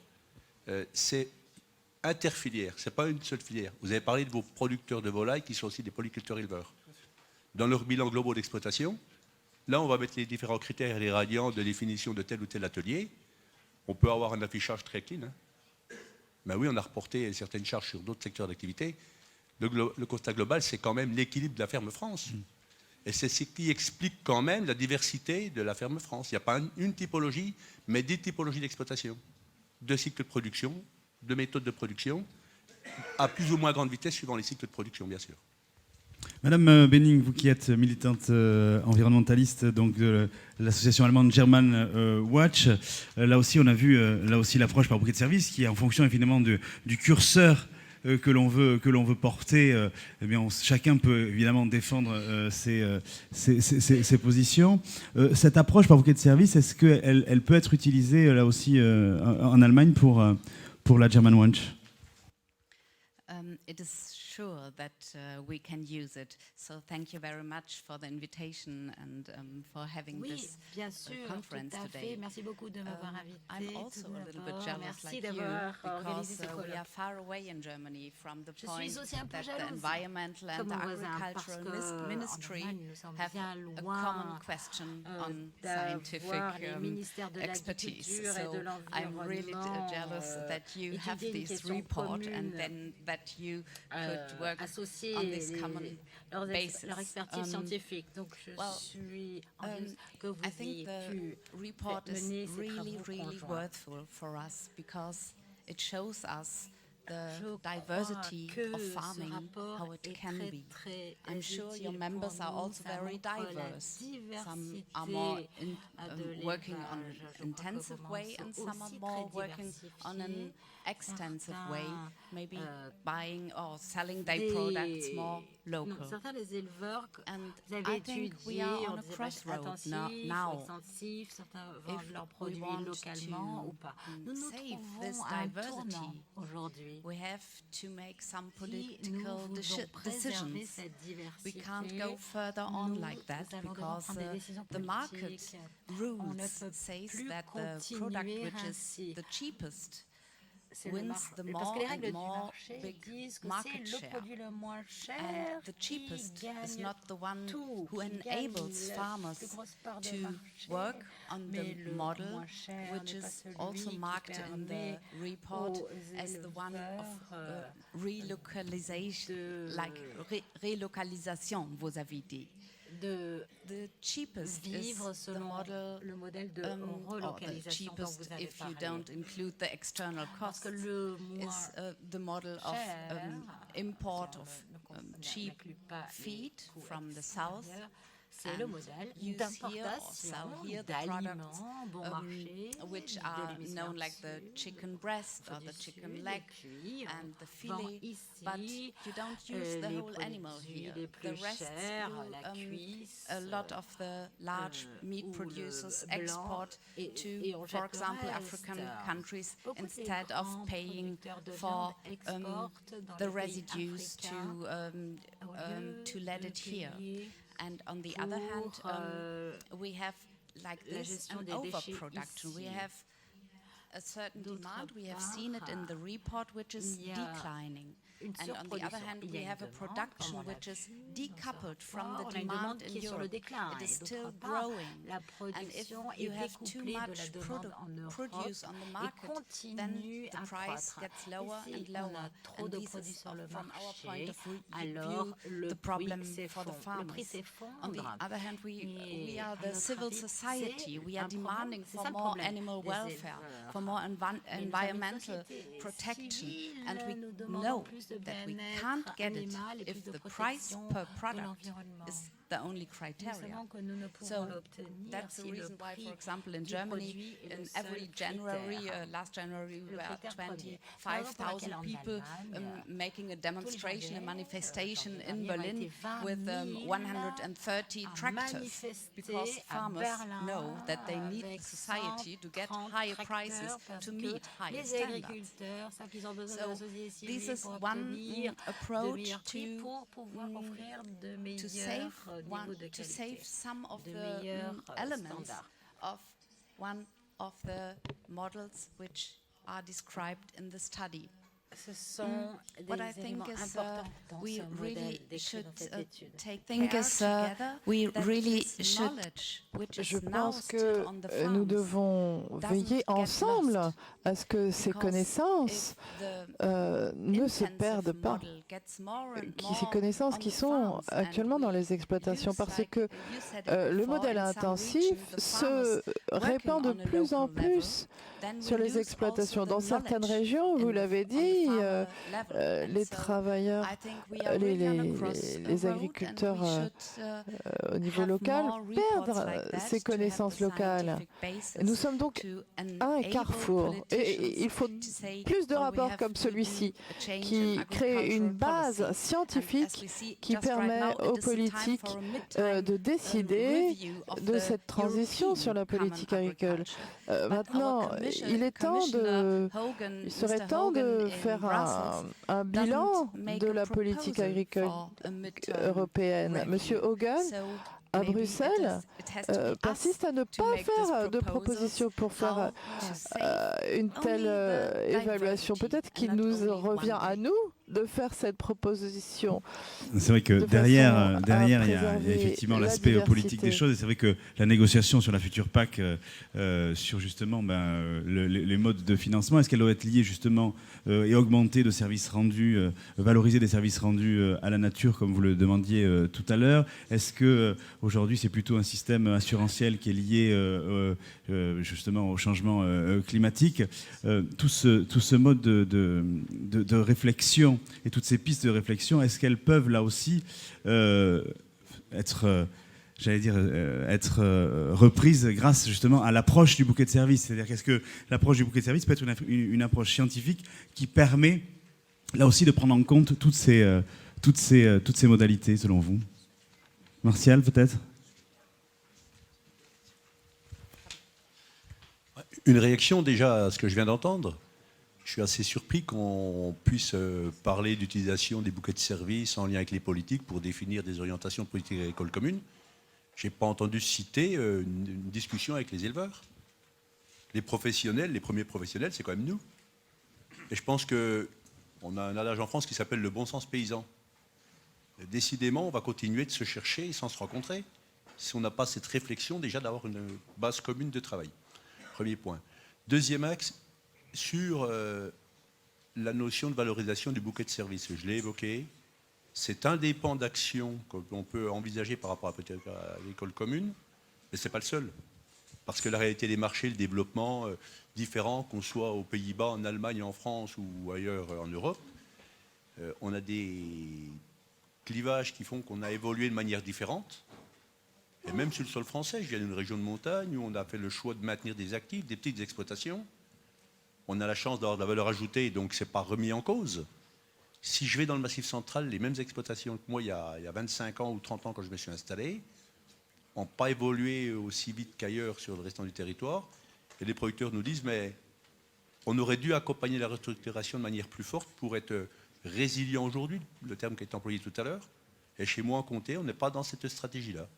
c'est interfilière, c'est pas une seule filière. Vous avez parlé de vos producteurs de volailles qui sont aussi des polyculteurs éleveurs. Dans leur bilan global d'exploitation, là, on va mettre les différents critères et les radians de définition de tel ou tel atelier. On peut avoir un affichage très clean. Mais oui, on a reporté certaines charges sur d'autres secteurs d'activité. Le constat global, c'est quand même l'équilibre de la ferme France. Et c'est ce qui explique quand même la diversité de la ferme France. Il n'y a pas une typologie, mais des typologies d'exploitation, de cycles de production, de méthodes de production, à plus ou moins grande vitesse suivant les cycles de production, bien sûr. Madame Benning, vous qui êtes militante environnementaliste donc de l'association allemande German Watch, là aussi on a vu l'approche par bouquet de services qui est en fonction évidemment du curseur que l'on veut porter. Eh bien, chacun peut évidemment défendre ses positions. Cette approche par bouquet de services, est-ce qu'elle peut être utilisée là aussi en Allemagne pour la German Watch? It is sure that we can use it. So thank you very much for the invitation and for having Oui, this bien sûr, conference tout à today. fait. Merci beaucoup de m'avoir invité. I'm also a little bit jealous Merci like d'avoir you organisé because ce we colloque. are far away in Germany from the Je point suis aussi un peu that the jalouse environmental and comme the mon voisin parce agricultural que ministry en Allemagne, nous sommes have bien a loin common question on scientific d'avoir les ministères de expertise. l'agriculture et So de I'm really l'environnement jealous that you have étudier une this question report and commune, then that you could work associer on this common leur basis. expertise scientifique. Donc je suis envieuse que vous I think ayez the pu report is mener ces really, travaux really conjoints. worthwhile for us because it shows us the Je diversity crois que of ce farming, rapport how it est can très, be. très I'm sure your utile members pour are nous. also Ça very montre la diverse. Some diversité are more de working on l'élevage. Je an crois que intensive vos way membres and sont some are aussi more très working on an diversifiés. extensive way, Certains, maybe buying or selling their products more local. Certains des éleveurs que And vous avez I think we étudiés are on ont a des élevages crossroad intensifs now. ou extensifs, certains vendent If leurs we produits want localement to ou pas. Nous nous save trouvons this à un diversity, tournant aujourd'hui. we have to make some Si nous political voulons préserver decisions. cette We diversité, can't go further on nous like that allons devoir because prendre des décisions the market politiques. On ne rules peut says plus that the product continuer which is ainsi. the cheapest c'est le wins the parce more que les règles and du more marché big disent que market c'est le share. produit le moins cher And the qui cheapest is gagne not the one tout, who qui gagne enables la farmers plus grosse part de to marché, work on mais the le model, moins cher which n'est pas is celui also qui marked in permet the report aux as the one of éleveurs, relocalization, de- like relocalisation, vous avez dit. de The cheapest vivre is the selon model, le modèle de or the relocalisation dont cheapest vous avez if you parlé. don't include the external Parce costs, que le moins is the model of cher, import si on of n'inclut cheap pas les feed coûts from the south. extérieurs, c'est le and modèle use here or d'importation sell here the products d'aliments bon marché, which de are l'hémisphère known like the sud, chicken breast or the du chicken sud, leg et puis and the vend fillet, ici but you don't use the les whole animal produits here. les The plus rest, chers, you, la cuisse, a lot of the large meat ou le producers blanc, export et on to, jette for le example, reste. African countries Beaucoup des instead of grands paying producteurs de for viande exportent dans the les pays residues africains au lieu to de let it here. payer And on the other hand, pour, we have like la this gestion an des déchets overproduction. We ici. have a certain D'autre demand. We have part, seen it in the report, which is il y a declining. une And on the other surproduction. hand, Il y we a une have a demande, production comme on l'a which is vu decoupled from on the a une demand demande in qui est sur le Europe. déclin. It is Et still d'autre part, growing. la And if production you est have too découplée de la much demande en Europe produce on the et market, then continue the à price croître. gets lower Et and si on lower. a trop And de this produits is, sur le from our point marché, of view, alors le the problem prix for the s'effondre. Le prix farmers. On the s'effondre. other hand, we Et are à the notre civil avis, society. We c'est are un problème. demanding C'est for ça le more problème animal des welfare, éleveurs. for more Mais nous sommes une environmental société protection, civile, and we nous demandons know plus de that we bien-être can't get it animal et plus if de the price protection per de product l'environnement. is the only Nous criteria. savons que nous ne pouvons So l'obtenir that's the si le reason why, prix for example, in du Germany, produit est le in seul every January, critère. last January, we Le were critère premier. 25,000 En people Allemagne, making a demonstration, a janvier, manifestation janvier in dernier, ont Berlin été 20 with 000 130 à tractors, manifester because à farmers Berlin know that they need avec society to get 130 higher tracteurs prices parce to que meet higher les standards. agriculteurs savent qu'ils ont besoin de So la société this civile is pour one obtenir de approach meilleurs prix to pour pouvoir offrir de to meilleurs save niveaux de to qualité. save some of de the meilleurs elements standards. of one of the models which are described in the study. Ce sont What I des think éléments is importants dans we ce modèle really décrit should dans cette étude. take think care is, together we that really this should- knowledge which is Je now pense still que on the nous farms devons doesn't veiller get ensemble lost. à ce que ces Because connaissances if the ne se intensive perdent pas. model gets more and Ces more connaissances on qui the sont farms, and actuellement dans we les exploitations, use, parce like que you said it le before, modèle in some intensif regions, the se farmers répand de working on a plus en local level, plus then we sur les lose exploitations. also the Dans certaines knowledge régions, vous in the- l'avez on the dit, farmer level. And les so travailleurs, I think we are really on a les crossroad, agriculteurs and we should, au niveau have local more reports perdent like that ces to have connaissances the locales. scientific basis Et nous sommes donc to à un enable carrefour. Et il faut politicians to say, plus de oh, we rapports have comme to celui-ci do a change qui in crée une agricultural base policy. And scientifique as we see qui just right permet now, it aux is the time politiques for a midtime, de décider review of de the cette transition sur la European politique common agricole. agriculture. But Maintenant, our il est temps de, Hogan, il serait Mr. temps de Hogan in faire Brussels un bilan doesn't make de a la politique proposal agricole for a midterm européenne. review. Monsieur Hogan, So à maybe Bruxelles, it has to be us persiste à ne to pas make these faire de proposals, propositions pour faire how to save une telle only the évaluation. diversity Peut-être qu'il and not nous only revient one à thing. nous de faire cette proposition. C'est vrai que de derrière, façon à derrière il y a préserver effectivement la l'aspect politique diversité. des choses. Et c'est vrai que la négociation sur la future PAC, sur justement les modes de financement, est-ce qu'elle doit être liée justement et augmenter de services rendus, valoriser des services rendus à la nature, comme vous le demandiez tout à l'heure? Est-ce que aujourd'hui c'est plutôt un système assurantiel qui est lié justement au changement climatique? Tout ce mode de réflexion et toutes ces pistes de réflexion, est-ce qu'elles peuvent là aussi être reprises grâce justement à l'approche du bouquet de services? C'est-à-dire qu'est-ce que l'approche du bouquet de services peut être une approche scientifique qui permet là aussi de prendre en compte toutes ces modalités selon vous? Martial, peut-être? Une réaction déjà à ce que je viens d'entendre. Je suis assez surpris qu'on puisse parler d'utilisation des bouquets de services en lien avec les politiques pour définir des orientations de politique agricole commune. Je n'ai pas entendu citer une discussion avec les éleveurs. Les professionnels, les premiers professionnels, c'est quand même nous. Et je pense qu'on a un adage en France qui s'appelle le bon sens paysan. Et décidément, on va continuer de se chercher sans se rencontrer si on n'a pas cette réflexion déjà d'avoir une base commune de travail. Premier point. Deuxième axe, sur la notion de valorisation du bouquet de services. Je l'ai évoqué. C'est un des pans d'action qu'on peut envisager par rapport peut-être à l'école commune, mais ce n'est pas le seul. Parce que la réalité des marchés, le développement différent, qu'on soit aux Pays-Bas, en Allemagne, en France ou ailleurs en Europe, on a des clivages qui font qu'on a évolué de manière différente. Et même sur le sol français, je viens d'une région de montagne où on a fait le choix de maintenir des actifs, des petites exploitations. On a la chance d'avoir de la valeur ajoutée, donc ce n'est pas remis en cause. Si je vais dans le Massif central, les mêmes exploitations que moi il y a 25 ans ou 30 ans quand je me suis installé, n'ont pas évolué aussi vite qu'ailleurs sur le restant du territoire. Et les producteurs nous disent, mais on aurait dû accompagner la restructuration de manière plus forte pour être résilient aujourd'hui, le terme qui a été employé tout à l'heure. Et chez moi en comté, on n'est pas dans cette stratégie-là.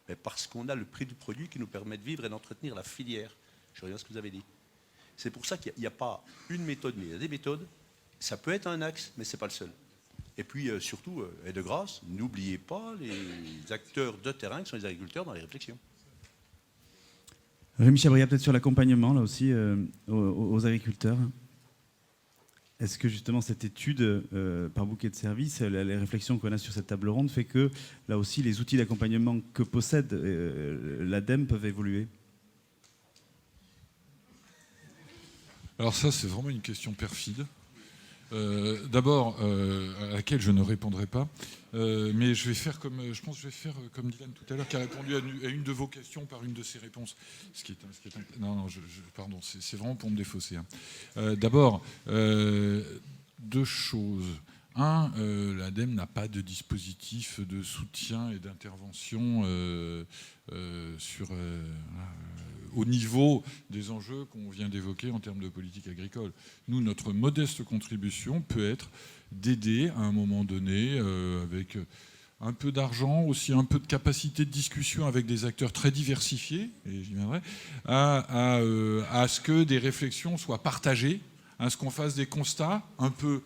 Mais parce qu'on a le prix du produit qui nous permet de vivre et d'entretenir la filière. Je reviens à ce que vous avez dit. C'est pour ça qu'il n'y a pas une méthode, mais il y a des méthodes. Ça peut être un axe, mais ce n'est pas le seul. Et puis surtout, et de grâce, n'oubliez pas les acteurs de terrain qui sont les agriculteurs dans les réflexions. Rémi Chabria, peut-être sur l'accompagnement, là aussi, aux agriculteurs. Est-ce que justement cette étude par bouquet de services, les réflexions qu'on a sur cette table ronde, fait que là aussi les outils d'accompagnement que possède l'ADEME peuvent évoluer? Alors ça, c'est vraiment une question perfide. D'abord, à laquelle je ne répondrai pas, mais je vais faire comme, je pense que je vais faire comme Dylan tout à l'heure, qui a répondu à une de vos questions par une de ses réponses. Non, pardon, c'est vraiment pour me défausser. Hein. D'abord, deux choses. Un, l'ADEME n'a pas de dispositif de soutien et d'intervention au niveau des enjeux qu'on vient d'évoquer en termes de politique agricole. Nous, notre modeste contribution peut être d'aider à un moment donné, avec un peu d'argent, aussi un peu de capacité de discussion avec des acteurs très diversifiés, et j'y viendrai, à ce que des réflexions soient partagées, à ce qu'on fasse des constats un peu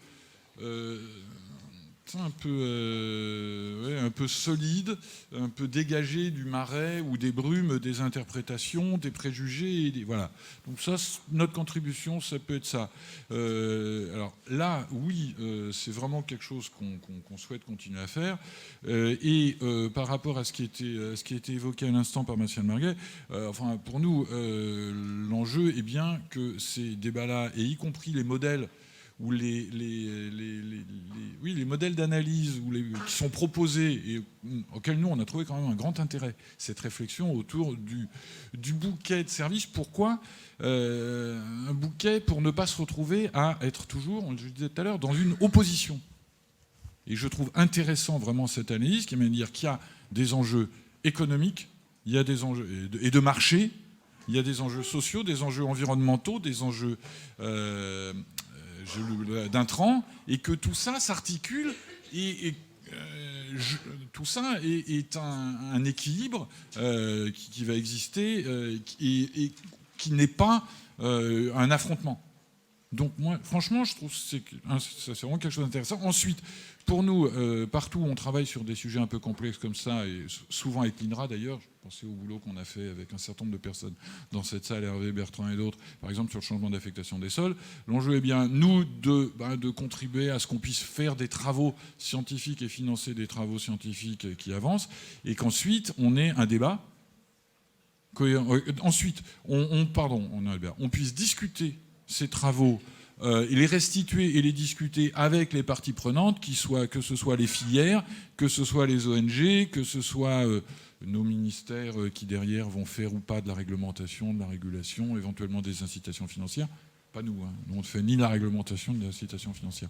solide, un peu dégagé du marais ou des brumes des interprétations, des préjugés. Voilà. Donc ça, notre contribution, ça peut être ça. Alors là, oui, c'est vraiment quelque chose qu'on souhaite continuer à faire. Par rapport à ce qui a été évoqué à l'instant par Martial Marguet, enfin, pour nous, l'enjeu est bien que ces débats-là, et y compris les modèles où les modèles d'analyse qui sont proposés et auxquels nous, on a trouvé quand même un grand intérêt, cette réflexion autour du bouquet de services. Pourquoi un bouquet? Pour ne pas se retrouver à être toujours, je le disais tout à l'heure, dans une opposition. Et je trouve intéressant vraiment cette analyse qui vient de dire qu'il y a des enjeux économiques, il y a des enjeux et de marché, il y a des enjeux sociaux, des enjeux environnementaux, des enjeux d'intrants, et que tout ça s'articule et tout ça est un équilibre qui va exister et qui n'est pas un affrontement. Donc moi, franchement, je trouve que c'est vraiment quelque chose d'intéressant. Ensuite, pour nous, partout où on travaille sur des sujets un peu complexes comme ça, et souvent avec l'INRA d'ailleurs, je pensais au boulot qu'on a fait avec un certain nombre de personnes dans cette salle, Hervé, Bertrand et d'autres, par exemple sur le changement d'affectation des sols, l'enjeu est bien, nous, de contribuer à ce qu'on puisse faire des travaux scientifiques et financer des travaux scientifiques qui avancent, et qu'ensuite, on ait un débat. Ensuite, on puisse discuter ces travaux, et les restituer et les discuter avec les parties prenantes, que ce soit les filières, que ce soit les ONG, que ce soit nos ministères qui derrière vont faire ou pas de la réglementation, de la régulation, éventuellement des incitations financières. Pas nous, hein. Nous on ne fait ni la réglementation ni l'incitation financière.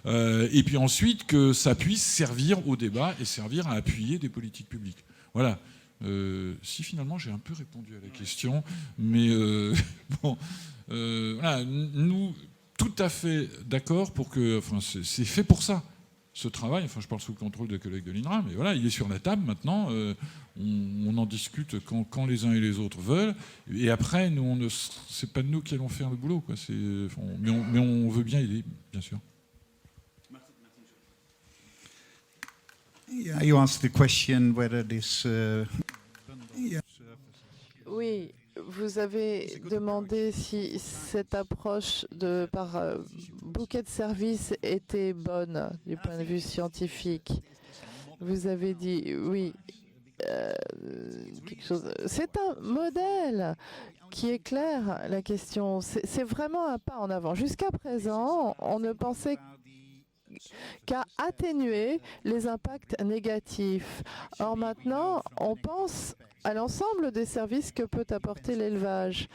Et puis ensuite que ça puisse servir au débat et servir à appuyer des politiques publiques. Voilà. Si finalement j'ai un peu répondu à la question, mais bon, voilà, nous tout à fait d'accord pour que, enfin, c'est fait pour ça, ce travail. Enfin, je parle sous le contrôle de collègues de l'INRA, mais voilà, il est sur la table maintenant. On en discute quand les uns et les autres veulent. Et après, nous, c'est pas nous qui allons faire le boulot, quoi. Mais on veut bien aider, bien sûr. Yeah, you asked the question whether this. Oui, vous avez demandé si cette approche par bouquet de services était bonne du point de vue scientifique. Vous avez dit oui. Quelque chose. C'est un modèle qui éclaire la question. C'est vraiment un pas en avant. Jusqu'à présent, on ne pensait qu'à atténuer les impacts négatifs. Or maintenant, on pense à l'ensemble des services que peut apporter l'élevage.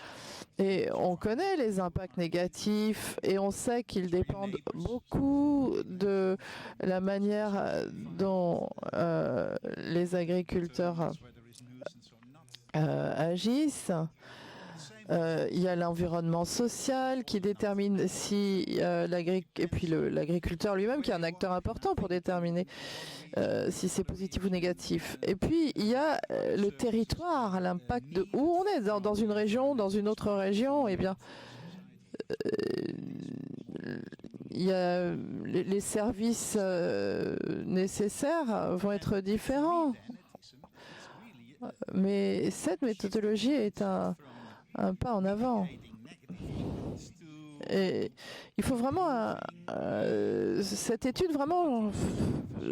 Et on connaît les impacts négatifs et on sait qu'ils dépendent beaucoup de la manière dont les agriculteurs agissent. Il y a l'environnement social qui détermine si et puis l'agriculteur lui-même qui est un acteur important pour déterminer si c'est positif ou négatif. Et puis il y a le territoire, l'impact de où on est dans une région, dans une autre région. Eh bien, il y a les services nécessaires vont être différents. Mais cette méthodologie est un pas en avant. Et il faut vraiment... cette étude vraiment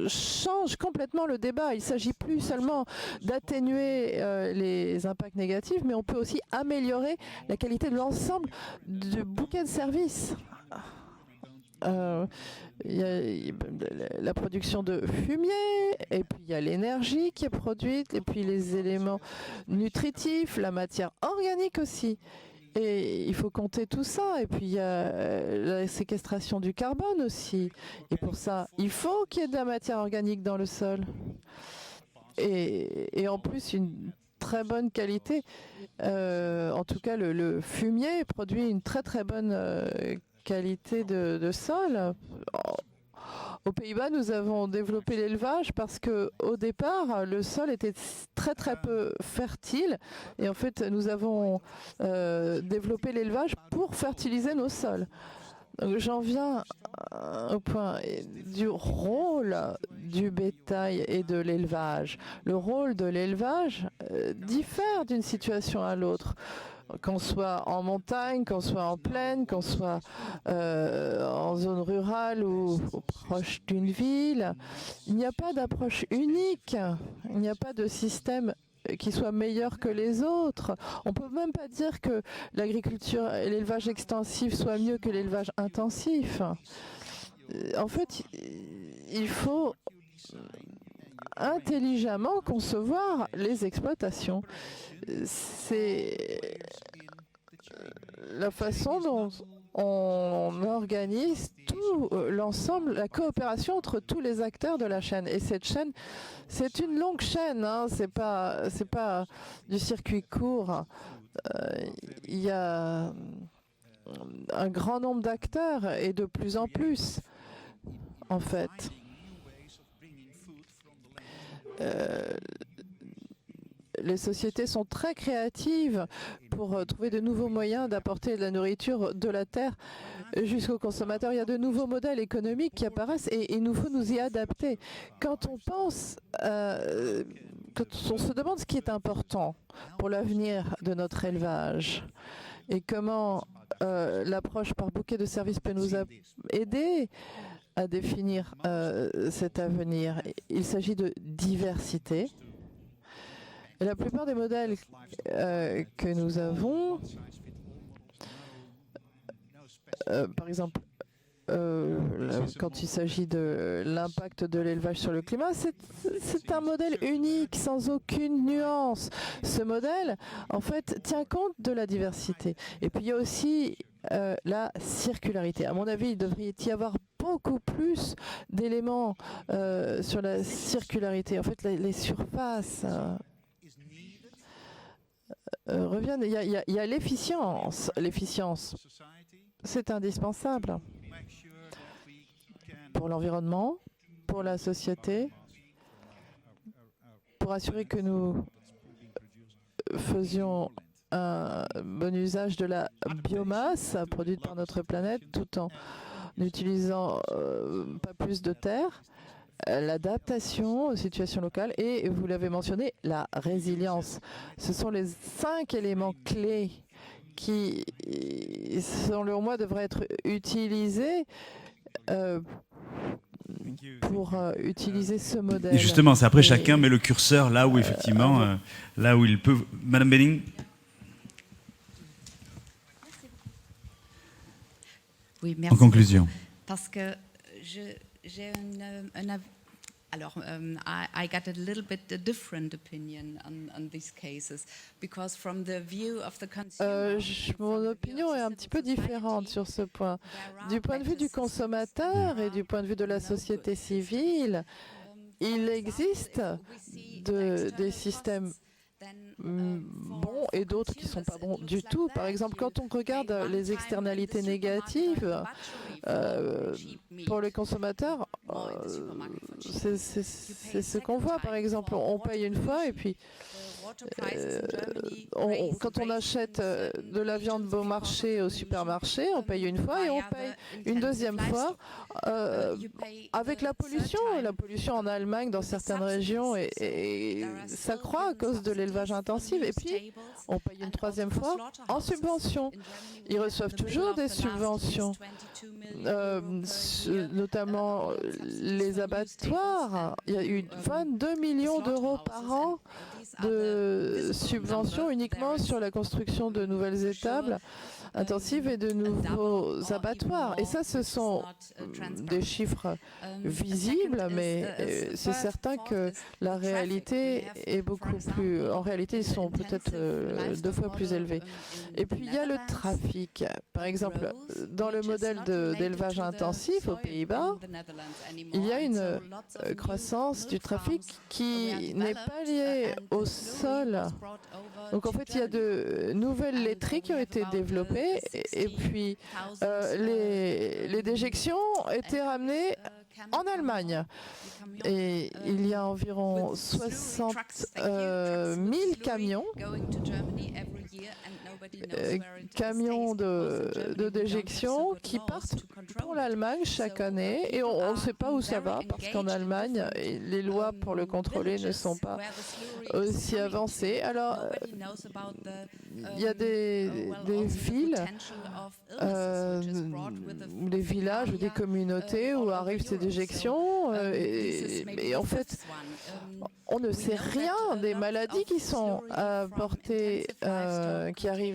change complètement le débat. Il ne s'agit plus seulement d'atténuer les impacts négatifs, mais on peut aussi améliorer la qualité de l'ensemble du bouquet de services. Il y a la production de fumier, et puis il y a l'énergie qui est produite, et puis les éléments nutritifs, la matière organique aussi. Et il faut compter tout ça. Et puis il y a la séquestration du carbone aussi. Et pour ça, il faut qu'il y ait de la matière organique dans le sol. Et en plus, une très bonne qualité. En tout cas, le fumier produit une très très bonne qualité de sol. Aux Pays-Bas, nous avons développé l'élevage parce que au départ, le sol était très très peu fertile et en fait, nous avons développé l'élevage pour fertiliser nos sols. Donc, j'en viens au point du rôle du bétail et de l'élevage. Le rôle de l'élevage diffère d'une situation à l'autre. Qu'on soit en montagne, qu'on soit en plaine, qu'on soit en zone rurale ou proche d'une ville, il n'y a pas d'approche unique, il n'y a pas de système qui soit meilleur que les autres. On ne peut même pas dire que l'agriculture et l'élevage extensif soient mieux que l'élevage intensif. En fait, il faut intelligemment concevoir les exploitations. C'est la façon dont on organise tout l'ensemble, la coopération entre tous les acteurs de la chaîne. Et cette chaîne, c'est une longue chaîne, hein, c'est pas du circuit court. Il y a un grand nombre d'acteurs et de plus en plus, en fait. Les sociétés sont très créatives pour trouver de nouveaux moyens d'apporter de la nourriture de la terre jusqu'aux consommateurs. Il y a de nouveaux modèles économiques qui apparaissent et il nous faut nous y adapter. Quand on pense, quand on se demande ce qui est important pour l'avenir de notre élevage et comment l'approche par bouquet de services peut nous aider à définir cet avenir, il s'agit de diversité. Et la plupart des modèles que nous avons, par exemple, quand il s'agit de l'impact de l'élevage sur le climat, c'est un modèle unique, sans aucune nuance. Ce modèle, en fait, tient compte de la diversité. Et puis, il y a aussi la circularité. À mon avis, il devrait y avoir beaucoup plus d'éléments sur la circularité. En fait, les surfaces reviennent. Il y a l'efficience. L'efficience, c'est indispensable pour l'environnement, pour la société, pour assurer que nous faisions un bon usage de la biomasse produite par notre planète tout en n'utilisant pas plus de terre, l'adaptation aux situations locales et, vous l'avez mentionné, la résilience. Ce sont les 5 éléments clés qui, selon moi, devraient être utilisés pour utiliser ce modèle. Et justement, c'est après chacun met le curseur là où effectivement, là où il peut. Madame Benning. Oui, merci en conclusion. beaucoup. Parce que j'ai alors, I got a little bit different opinion on these cases because from the view of the consumer. Mon opinion est un petit peu différente sur ce point. Du point de vue du consommateur et du point de vue de la société civile, il existe des systèmes bons et d'autres qui ne sont pas bons du tout. Par exemple, quand on regarde les externalités négatives pour les consommateurs, c'est ce qu'on voit. Par exemple, on paye une fois et puis quand on achète de la viande bon marché au supermarché, on paye une fois et on paye une deuxième fois avec la pollution. La pollution en Allemagne, dans certaines régions, et ça croît à cause de l'élevage intensif. Et puis, on paye une troisième fois en subvention. Ils reçoivent toujours des subventions, notamment les abattoirs. Il y a eu 22 millions d'euros par an de subventions uniquement sur la construction de nouvelles étables intensives et de nouveaux abattoirs. Et ça, ce sont des chiffres visibles, mais c'est certain que la réalité est beaucoup plus... En réalité, ils sont peut-être 2 fois plus élevés. Et puis, il y a le trafic. Par exemple, dans le modèle d'élevage intensif aux Pays-Bas, il y a une croissance du trafic qui n'est pas liée au sol. Donc en fait, il y a de nouvelles laiteries qui ont été développées et puis les déjections étaient ramenées en Allemagne. Et il y a environ 60 000 camions de déjection qui partent pour l'Allemagne chaque année et on ne sait pas où ça va parce qu'en Allemagne, les lois pour le contrôler ne sont pas aussi avancées. Alors, il y a des villes, des villages ou des communautés où arrivent ces déjections et en fait, on ne sait rien des maladies qui sont apportées, qui arrivent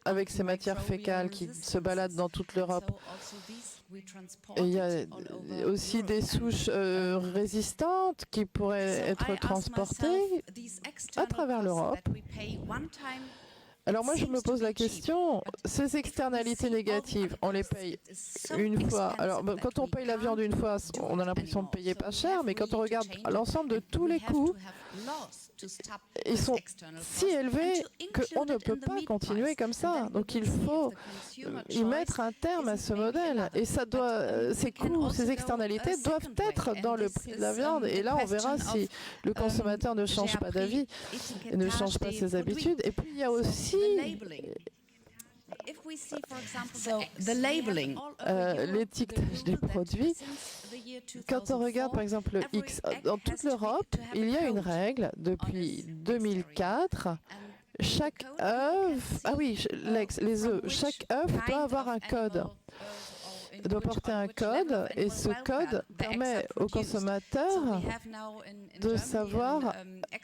avec ces matières fécales qui se baladent dans toute l'Europe. Et il y a aussi des souches résistantes qui pourraient être transportées à travers l'Europe. Alors moi, je me pose la question, ces externalités négatives, on les paye une fois. Alors quand on paye la viande une fois, on a l'impression de payer pas cher, mais quand on regarde l'ensemble de tous les coûts, ils sont si élevés qu'on ne peut pas continuer comme ça. Donc il faut y mettre un terme à ce modèle. Et ça doit, ces coûts, ces externalités doivent être dans le prix de la viande. Et là, on verra si le consommateur ne change pas d'avis et ne change pas ses habitudes. Et puis il y a aussi l'étiquetage des produits. Quand on regarde par exemple le X, dans toute l'Europe, il y a une règle depuis 2004. Chaque œuf, les œufs, chaque œuf doit avoir un code, doit porter un code, et ce code permet aux consommateurs de savoir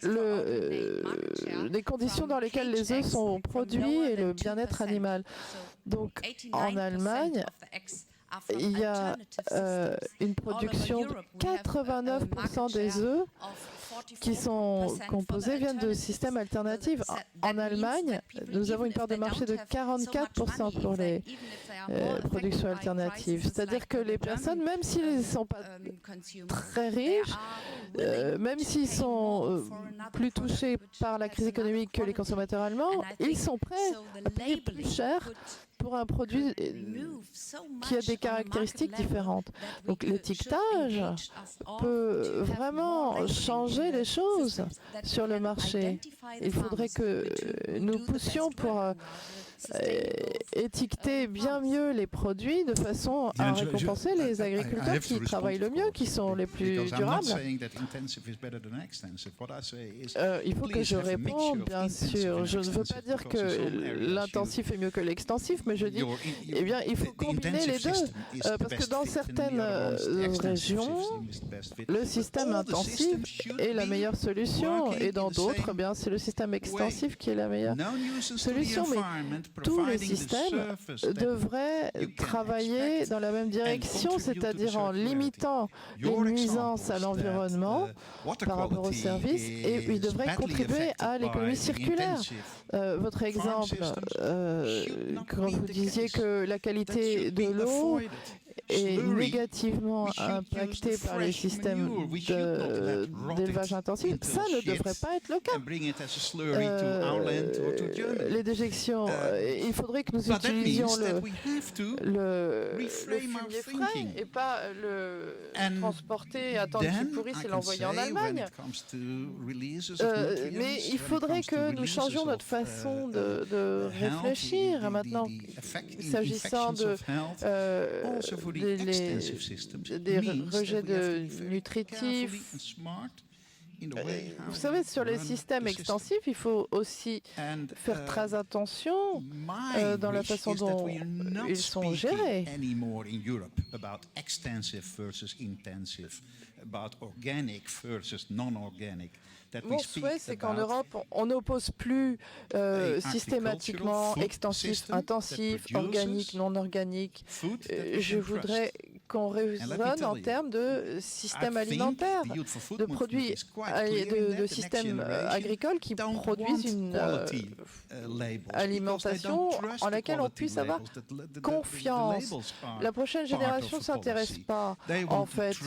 les conditions dans lesquelles les œufs sont produits et le bien-être animal. Donc en Allemagne, il y a une production de 89% des œufs qui sont composés viennent de systèmes alternatifs. En Allemagne, nous avons une part de marché de 44% pour les productions alternatives. C'est-à-dire que les personnes, même s'ils ne sont pas très riches, même s'ils sont plus touchés par la crise économique que les consommateurs allemands, ils sont prêts à payer plus cher pour un produit qui a des caractéristiques différentes. Donc l'étiquetage peut vraiment changer changer les choses sur le marché. Il faudrait que nous poussions pour étiqueter bien mieux les produits de façon à récompenser les agriculteurs qui travaillent le mieux, qui sont les plus durables. Il faut que je réponde, bien sûr. Je ne veux pas dire que l'intensif est mieux que l'extensif, mais je dis, eh bien, il faut combiner les deux. Parce que dans certaines régions, le système intensif est la meilleure solution, et dans d'autres, eh bien, c'est le système extensif qui est la meilleure solution. Mais tous les systèmes devraient travailler dans la même direction, c'est-à-dire en limitant les nuisances à l'environnement par rapport aux services, et ils devraient contribuer à l'économie circulaire. Votre exemple, quand vous disiez que la qualité de l'eau est négativement impactée par les systèmes d'élevage intensif, ça ne devrait pas être le cas. Les déjections, il faudrait que nous utilisions le fumier frais et pas le transporter, attendre qu'il pourrisse et l'envoyer en Allemagne. Mais il faudrait que nous changions notre façon de réfléchir maintenant, s'agissant des rejets de nutritifs. Vous savez, sur les systèmes extensifs, il faut aussi faire très attention dans la façon dont ils sont gérés. Mon souhait, c'est qu'en Europe, on n'oppose plus systématiquement extensif, intensif, organique, non organique. Je voudrais qu'on raisonne en termes de système alimentaire, de produits, de systèmes agricoles qui produisent une alimentation en laquelle on puisse avoir confiance. La prochaine génération ne s'intéresse pas en fait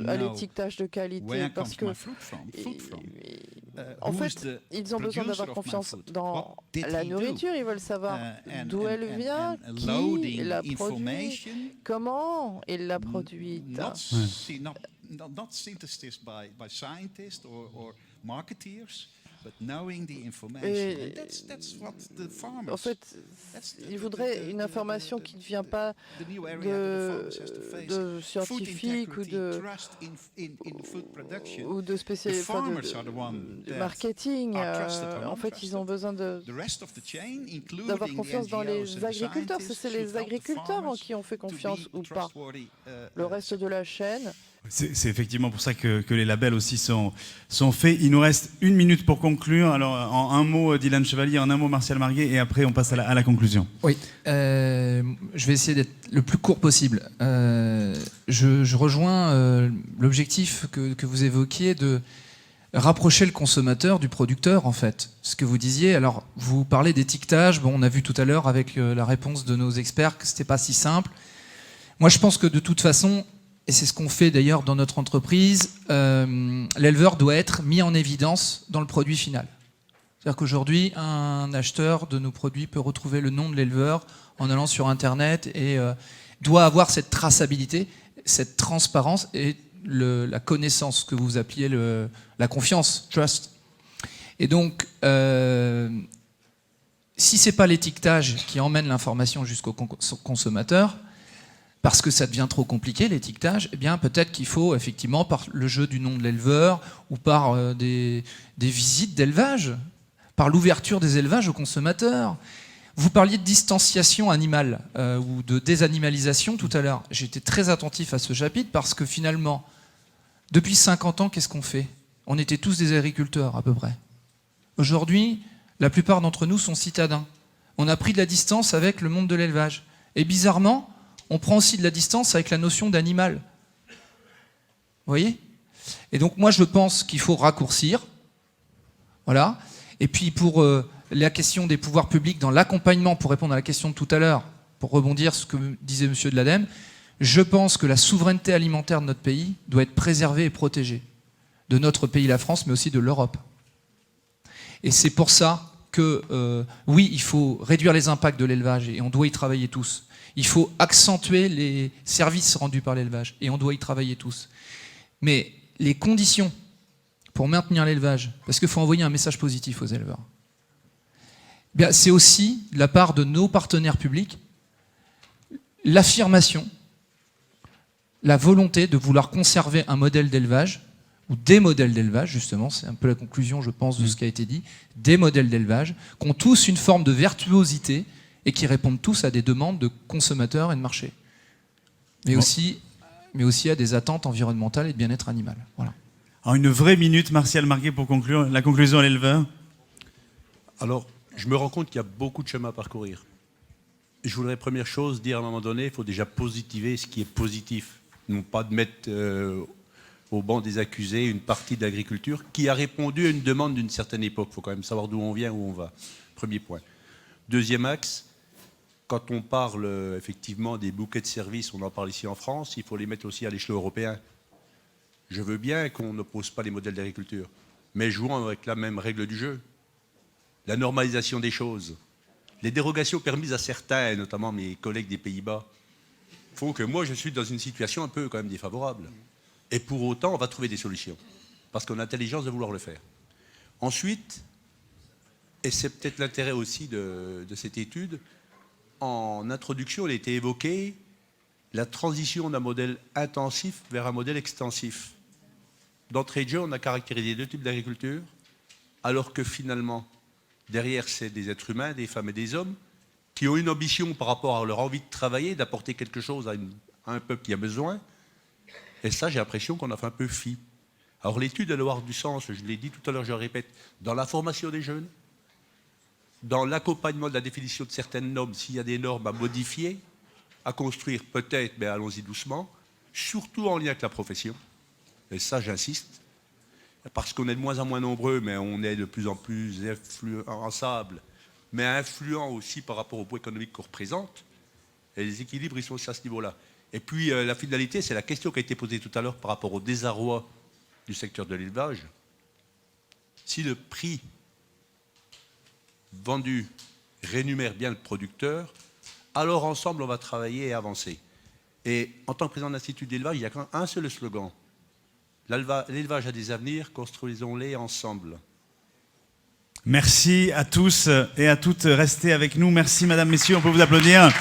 à l'étiquetage de qualité parce que en fait, ils ont besoin d'avoir confiance dans la nourriture. Ils veulent savoir d'où elle vient, qui l'a produit, comment il l'a produite. Not synthesized by scientists or marketeers, but knowing the information. That's what the farmers. En fait, ils voudraient une information qui ne vient pas de scientifiques ou de spécialistes de marketing. En fait, ils ont besoin d'avoir confiance dans les agriculteurs. C'est les agriculteurs en qui on fait confiance ou pas. Le reste de la chaîne. C'est effectivement pour ça que les labels aussi sont faits. Il nous reste 1 minute pour conclure. Alors, en un mot, Dylan Chevalier, en un mot, Martial Marguet, et après, on passe à la conclusion. Oui, je vais essayer d'être le plus court possible. Je rejoins l'objectif que vous évoquiez de rapprocher le consommateur du producteur, en fait. Ce que vous disiez, alors, vous parlez d'étiquetage. Bon, on a vu tout à l'heure avec la réponse de nos experts que ce n'était pas si simple. Moi, je pense que de toute façon, et c'est ce qu'on fait d'ailleurs dans notre entreprise, l'éleveur doit être mis en évidence dans le produit final. C'est-à-dire qu'aujourd'hui, un acheteur de nos produits peut retrouver le nom de l'éleveur en allant sur Internet et doit avoir cette traçabilité, cette transparence et la connaissance que vous appeliez la confiance, trust. Et donc, si ce n'est pas l'étiquetage qui emmène l'information jusqu'au consommateur, parce que ça devient trop compliqué, l'étiquetage, eh bien peut-être qu'il faut effectivement, par le jeu du nom de l'éleveur ou par des visites d'élevage, par l'ouverture des élevages aux consommateurs. Vous parliez de distanciation animale ou de désanimalisation tout à l'heure. J'ai été très attentif à ce chapitre parce que finalement, depuis 50 ans, qu'est-ce qu'on fait? On était tous des agriculteurs à peu près. Aujourd'hui, la plupart d'entre nous sont citadins. On a pris de la distance avec le monde de l'élevage. Et bizarrement, on prend aussi de la distance avec la notion d'animal. Vous voyez? Et donc moi je pense qu'il faut raccourcir. Voilà. Et puis pour la question des pouvoirs publics dans l'accompagnement, pour répondre à la question de tout à l'heure, pour rebondir sur ce que disait monsieur de l'ADEME, je pense que la souveraineté alimentaire de notre pays doit être préservée et protégée. De notre pays, la France, mais aussi de l'Europe. Et c'est pour ça que, oui, il faut réduire les impacts de l'élevage et on doit y travailler tous. Il faut accentuer les services rendus par l'élevage et on doit y travailler tous. Mais les conditions pour maintenir l'élevage, parce qu'il faut envoyer un message positif aux éleveurs, bien, c'est aussi, de la part de nos partenaires publics, l'affirmation, la volonté de vouloir conserver un modèle d'élevage, ou des modèles d'élevage, justement, c'est un peu la conclusion, je pense, de ce qui a été dit, des modèles d'élevage, qui ont tous une forme de virtuosité et qui répondent tous à des demandes de consommateurs et de marché, mais aussi à des attentes environnementales et de bien-être animal. Voilà. Alors une vraie minute, Martial Marguet, pour conclure, la conclusion à l'éleveur. Alors, je me rends compte qu'il y a beaucoup de chemin à parcourir. Je voudrais, première chose, dire à un moment donné, il faut déjà positiver ce qui est positif. Non pas de mettre au banc des accusés une partie de l'agriculture qui a répondu à une demande d'une certaine époque. Il faut quand même savoir d'où on vient, où on va. Premier point. Deuxième axe, quand on parle effectivement des bouquets de services, on en parle ici en France, il faut les mettre aussi à l'échelon européen. Je veux bien qu'on n'oppose pas les modèles d'agriculture, mais jouons avec la même règle du jeu. La normalisation des choses. Les dérogations permises à certains, et notamment mes collègues des Pays-Bas, font que moi je suis dans une situation un peu quand même défavorable. Et pour autant, on va trouver des solutions, parce qu'on a l'intelligence de vouloir le faire. Ensuite, et c'est peut-être l'intérêt aussi de cette étude, en introduction, il a été évoqué la transition d'un modèle intensif vers un modèle extensif. D'entrée de jeu, on a caractérisé deux types d'agriculture, alors que finalement, derrière, c'est des êtres humains, des femmes et des hommes, qui ont une ambition par rapport à leur envie de travailler, d'apporter quelque chose à un peuple qui a besoin. Et ça, j'ai l'impression qu'on a fait un peu fi. Alors l'étude, elle doit avoir du sens, je l'ai dit tout à l'heure, je le répète, dans la formation des jeunes, dans l'accompagnement de la définition de certaines normes, s'il y a des normes à modifier, à construire peut-être, mais allons-y doucement, surtout en lien avec la profession. Et ça, j'insiste, parce qu'on est de moins en moins nombreux, mais on est de plus en plus influençables, mais influents aussi par rapport au poids économique qu'on représente. Et les équilibres, ils sont aussi à ce niveau-là. Et puis, la finalité, c'est la question qui a été posée tout à l'heure par rapport au désarroi du secteur de l'élevage. Si le prix vendu rémunère bien le producteur, alors ensemble, on va travailler et avancer. Et en tant que président de l'Institut d'élevage, il y a quand même un seul slogan. L'élevage a des avenirs, construisons-les ensemble. Merci à tous et à toutes. Restez avec nous. Merci, mesdames, messieurs. On peut vous applaudir.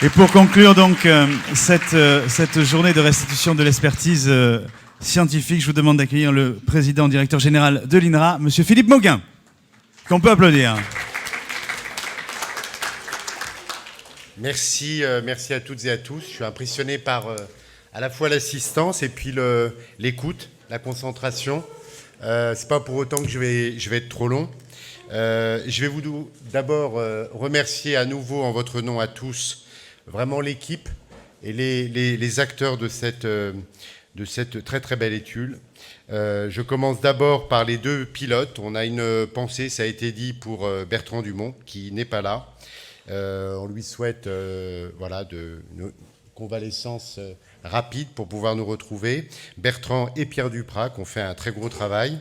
Et pour conclure donc cette journée de restitution de l'expertise scientifique, je vous demande d'accueillir le président directeur général de l'INRA, monsieur Philippe Mauguin, qu'on peut applaudir. Merci à toutes et à tous. Je suis impressionné par à la fois l'assistance et puis l'écoute, la concentration. C'est pas pour autant que je vais être trop long. Je vais vous d'abord remercier à nouveau en votre nom à tous vraiment l'équipe et les acteurs de cette très très belle étude. Je commence d'abord par les deux pilotes. On a une pensée, ça a été dit, pour Bertrand Dumont qui n'est pas là. On lui souhaite une convalescence rapide pour pouvoir nous retrouver. Bertrand et Pierre Duprat qui ont fait un très gros travail.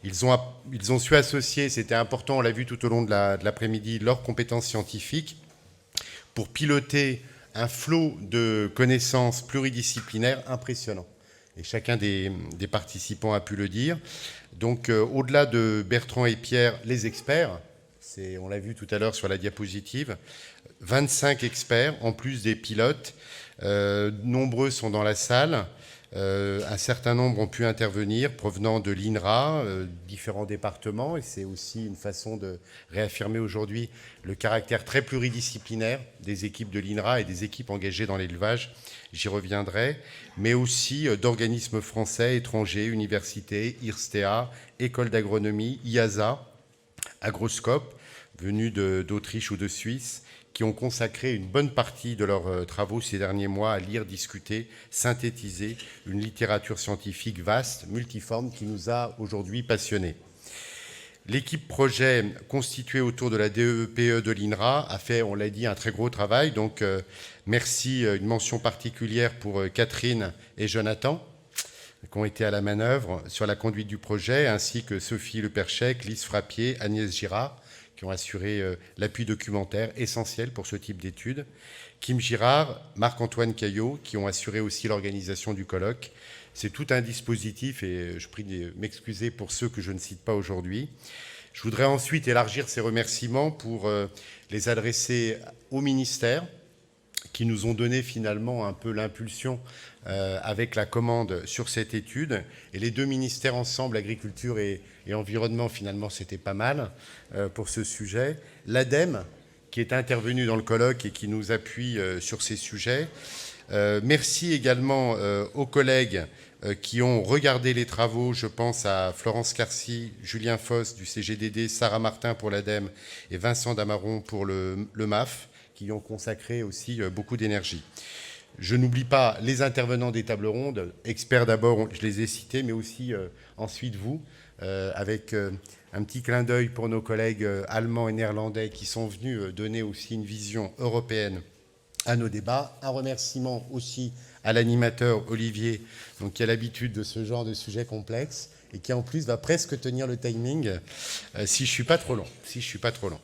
Ils ont su associer, c'était important, on l'a vu tout au long de l'après-midi, leurs compétences scientifiques pour piloter un flot de connaissances pluridisciplinaires impressionnant. Et chacun des participants a pu le dire. Donc, au-delà de Bertrand et Pierre, les experts, on l'a vu tout à l'heure sur la diapositive, 25 experts, en plus des pilotes. Nombreux sont dans la salle. Un certain nombre ont pu intervenir provenant de l'INRA, différents départements, et c'est aussi une façon de réaffirmer aujourd'hui le caractère très pluridisciplinaire des équipes de l'INRA et des équipes engagées dans l'élevage, j'y reviendrai, mais aussi d'organismes français, étrangers, universités, IRSTEA, École d'agronomie, IASA, Agroscope, venus d'Autriche ou de Suisse, qui ont consacré une bonne partie de leurs travaux ces derniers mois à lire, discuter, synthétiser une littérature scientifique vaste, multiforme, qui nous a aujourd'hui passionnés. L'équipe projet constituée autour de la DEPE de l'INRA a fait, on l'a dit, un très gros travail. Donc, merci, une mention particulière pour Catherine et Jonathan, qui ont été à la manœuvre sur la conduite du projet, ainsi que Sophie Leperchec, Lise Frappier, Agnès Girard, qui ont assuré l'appui documentaire essentiel pour ce type d'études, Kim Girard, Marc-Antoine Caillot, qui ont assuré aussi l'organisation du colloque, c'est tout un dispositif et je prie de m'excuser pour ceux que je ne cite pas aujourd'hui. Je voudrais ensuite élargir ces remerciements pour les adresser au ministère qui nous ont donné finalement un peu l'impulsion avec la commande sur cette étude. Et les deux ministères ensemble, agriculture et environnement, finalement, c'était pas mal pour ce sujet. L'ADEME, qui est intervenu dans le colloque et qui nous appuie sur ces sujets. Merci également aux collègues qui ont regardé les travaux. Je pense à Florence Carcy, Julien Foss du CGDD, Sarah Martin pour l'ADEME et Vincent Damaron pour le MAF, qui y ont consacré aussi beaucoup d'énergie. Je n'oublie pas les intervenants des tables rondes, experts d'abord, je les ai cités, mais aussi ensuite vous, avec un petit clin d'œil pour nos collègues allemands et néerlandais qui sont venus donner aussi une vision européenne à nos débats. Un remerciement aussi à l'animateur Olivier, donc, qui a l'habitude de ce genre de sujet complexe et qui en plus va presque tenir le timing si je ne suis pas trop long.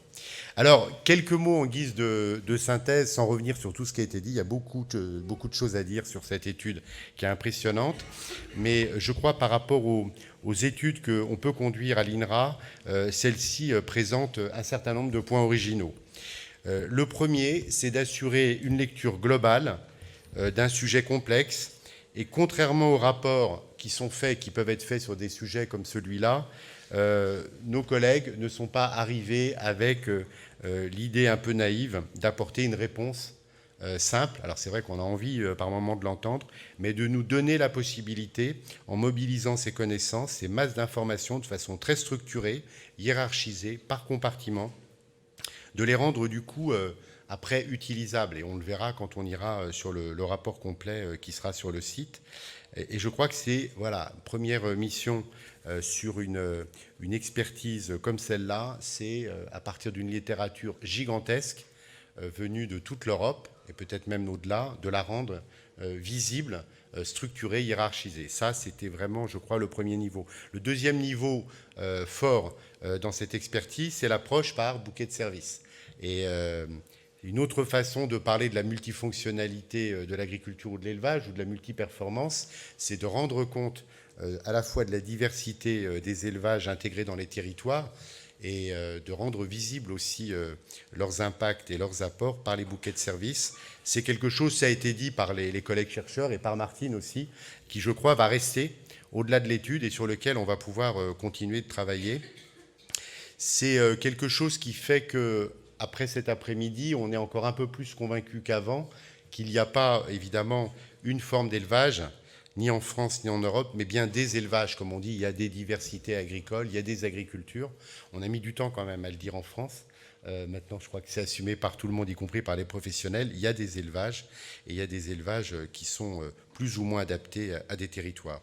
Alors, quelques mots en guise de synthèse, sans revenir sur tout ce qui a été dit. Il y a beaucoup de choses à dire sur cette étude qui est impressionnante. Mais je crois par rapport aux études qu'on peut conduire à l'INRA, celle-ci présente un certain nombre de points originaux. Le premier, c'est d'assurer une lecture globale d'un sujet complexe. Et contrairement aux rapports qui peuvent être faits sur des sujets comme celui-là, nos collègues ne sont pas arrivés avec l'idée un peu naïve d'apporter une réponse simple. Alors c'est vrai qu'on a envie par moment de l'entendre, mais de nous donner la possibilité, en mobilisant ces connaissances, ces masses d'informations de façon très structurée, hiérarchisée, par compartiment, de les rendre du coup après utilisables. Et on le verra quand on ira sur le rapport complet qui sera sur le site. Et je crois que c'est une première mission sur une expertise comme celle-là, c'est à partir d'une littérature gigantesque venue de toute l'Europe, et peut-être même au-delà, de la rendre visible, structurée, hiérarchisée. Ça, c'était vraiment, je crois, le premier niveau. Le deuxième niveau fort dans cette expertise, c'est l'approche par bouquet de services. Et une autre façon de parler de la multifonctionnalité de l'agriculture ou de l'élevage ou de la multiperformance, c'est de rendre compte à la fois de la diversité des élevages intégrés dans les territoires et de rendre visibles aussi leurs impacts et leurs apports par les bouquets de services. C'est quelque chose, ça a été dit par les collègues chercheurs et par Martine aussi, qui, je crois, va rester au-delà de l'étude et sur lequel on va pouvoir continuer de travailler. C'est quelque chose qui fait que, après cet après-midi, on est encore un peu plus convaincu qu'avant qu'il n'y a pas, évidemment, une forme d'élevage, ni en France ni en Europe, mais bien des élevages, comme on dit. Il y a des diversités agricoles, il y a des agricultures. On a mis du temps quand même à le dire en France. Maintenant, je crois que c'est assumé par tout le monde, y compris par les professionnels. Il y a des élevages, et il y a des élevages qui sont plus ou moins adaptés à des territoires.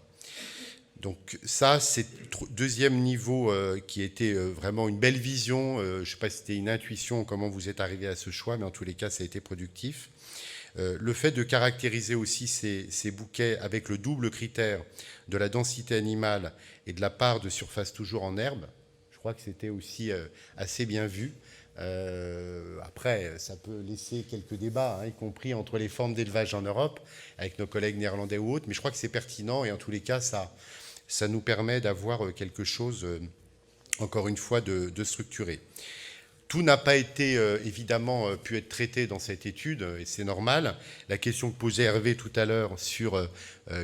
Donc ça, c'est le deuxième niveau qui était vraiment une belle vision. Je ne sais pas si c'était une intuition, comment vous êtes arrivé à ce choix, mais en tous les cas, ça a été productif. Le fait de caractériser aussi ces bouquets avec le double critère de la densité animale et de la part de surface toujours en herbe, je crois que c'était aussi assez bien vu. Après, ça peut laisser quelques débats, y compris entre les formes d'élevage en Europe, avec nos collègues néerlandais ou autres, mais je crois que c'est pertinent et en tous les cas, ça nous permet d'avoir quelque chose, encore une fois, de structuré. Tout n'a pas été, évidemment, pu être traité dans cette étude, et c'est normal. La question que posait Hervé tout à l'heure sur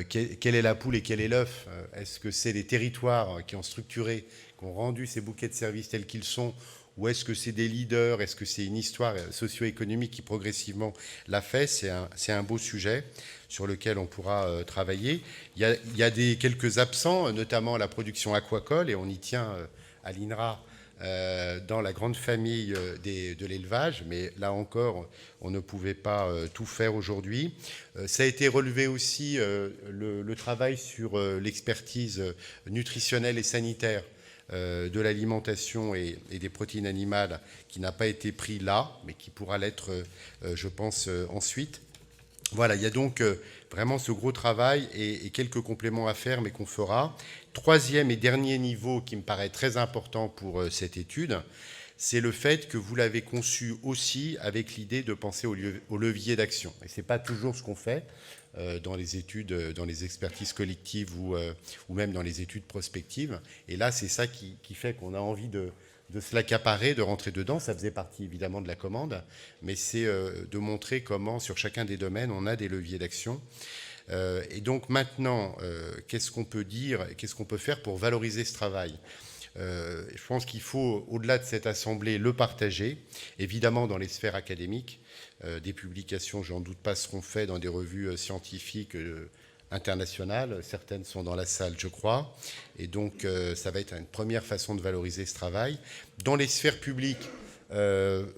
quelle est la poule et quel est l'œuf, est-ce que c'est les territoires qui ont structuré, qui ont rendu ces bouquets de services tels qu'ils sont, ou est-ce que c'est des leaders, est-ce que c'est une histoire socio-économique qui progressivement l'a fait? C'est un beau sujet sur lequel on pourra travailler. Il y a quelques absents, notamment la production aquacole, et on y tient à l'INRA dans la grande famille de l'élevage, mais là encore, on ne pouvait pas tout faire aujourd'hui. Ça a été relevé aussi le travail sur l'expertise nutritionnelle et sanitaire de l'alimentation et des protéines animales qui n'a pas été pris là, mais qui pourra l'être, je pense, ensuite. Voilà, il y a donc vraiment ce gros travail et quelques compléments à faire, mais qu'on fera. Troisième et dernier niveau qui me paraît très important pour cette étude, c'est le fait que vous l'avez conçu aussi avec l'idée de penser au levier d'action. Et ce n'est pas toujours ce qu'on fait dans les études, dans les expertises collectives ou même dans les études prospectives. Et là, c'est ça qui fait qu'on a envie de se l'accaparer, de rentrer dedans. Ça faisait partie évidemment de la commande, mais c'est de montrer comment, sur chacun des domaines, on a des leviers d'action. Et donc maintenant, qu'est-ce qu'on peut dire, qu'est-ce qu'on peut faire pour valoriser ce travail ? Je pense qu'il faut, au-delà de cette assemblée, le partager, évidemment dans les sphères académiques. Des publications, j'en doute pas, seront faites dans des revues scientifiques internationales. Certaines sont dans la salle, je crois. Et donc, ça va être une première façon de valoriser ce travail. Dans les sphères publiques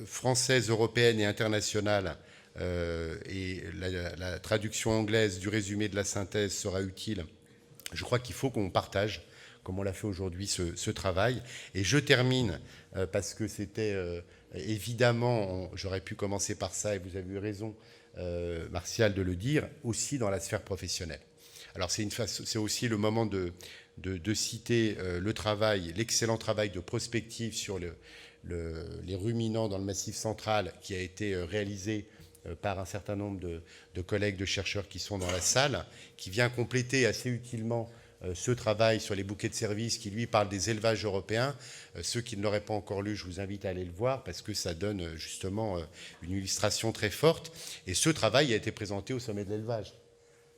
françaises, européennes et internationales, et la traduction anglaise du résumé de la synthèse sera utile. Je crois qu'il faut qu'on partage, comme on l'a fait aujourd'hui, ce travail. Et je termine, parce que c'était évidemment, j'aurais pu commencer par ça, et vous avez eu raison, Martial, de le dire, aussi dans la sphère professionnelle. Alors c'est aussi le moment de citer le travail, l'excellent travail de prospective sur les ruminants dans le Massif central qui a été réalisé par un certain nombre de collègues, de chercheurs qui sont dans la salle, qui vient compléter assez utilement ce travail sur les bouquets de services qui, lui, parle des élevages européens. Ceux qui ne l'auraient pas encore lu, je vous invite à aller le voir parce que ça donne justement une illustration très forte. Et ce travail a été présenté au sommet de l'élevage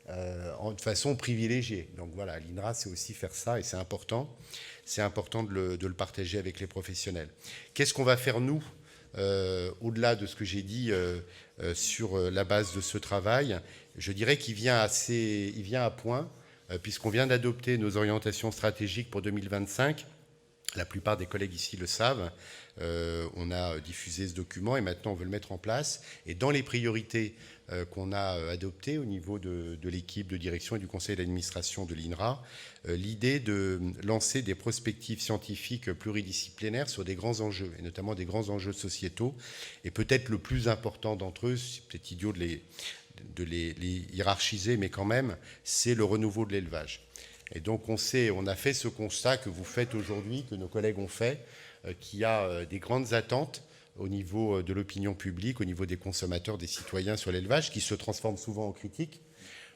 de façon privilégiée. Donc voilà, l'INRA sait aussi faire ça et c'est important. C'est important de le partager avec les professionnels. Qu'est-ce qu'on va faire, nous, au-delà de ce que j'ai dit sur la base de ce travail? Je dirais qu'il vient à point, puisqu'on vient d'adopter nos orientations stratégiques pour 2025. La plupart des collègues ici le savent. On a diffusé ce document et maintenant on veut le mettre en place. Et dans les priorités qu'on a adoptées au niveau de l'équipe de direction et du conseil d'administration de l'INRA, l'idée de lancer des prospectives scientifiques pluridisciplinaires sur des grands enjeux, et notamment des grands enjeux sociétaux. Et peut-être le plus important d'entre eux, c'est peut-être idiot de les hiérarchiser, mais quand même, c'est le renouveau de l'élevage. Et donc on a fait ce constat que vous faites aujourd'hui, que nos collègues ont fait, qu'il y a des grandes attentes au niveau de l'opinion publique, au niveau des consommateurs, des citoyens sur l'élevage, qui se transforment souvent en critiques,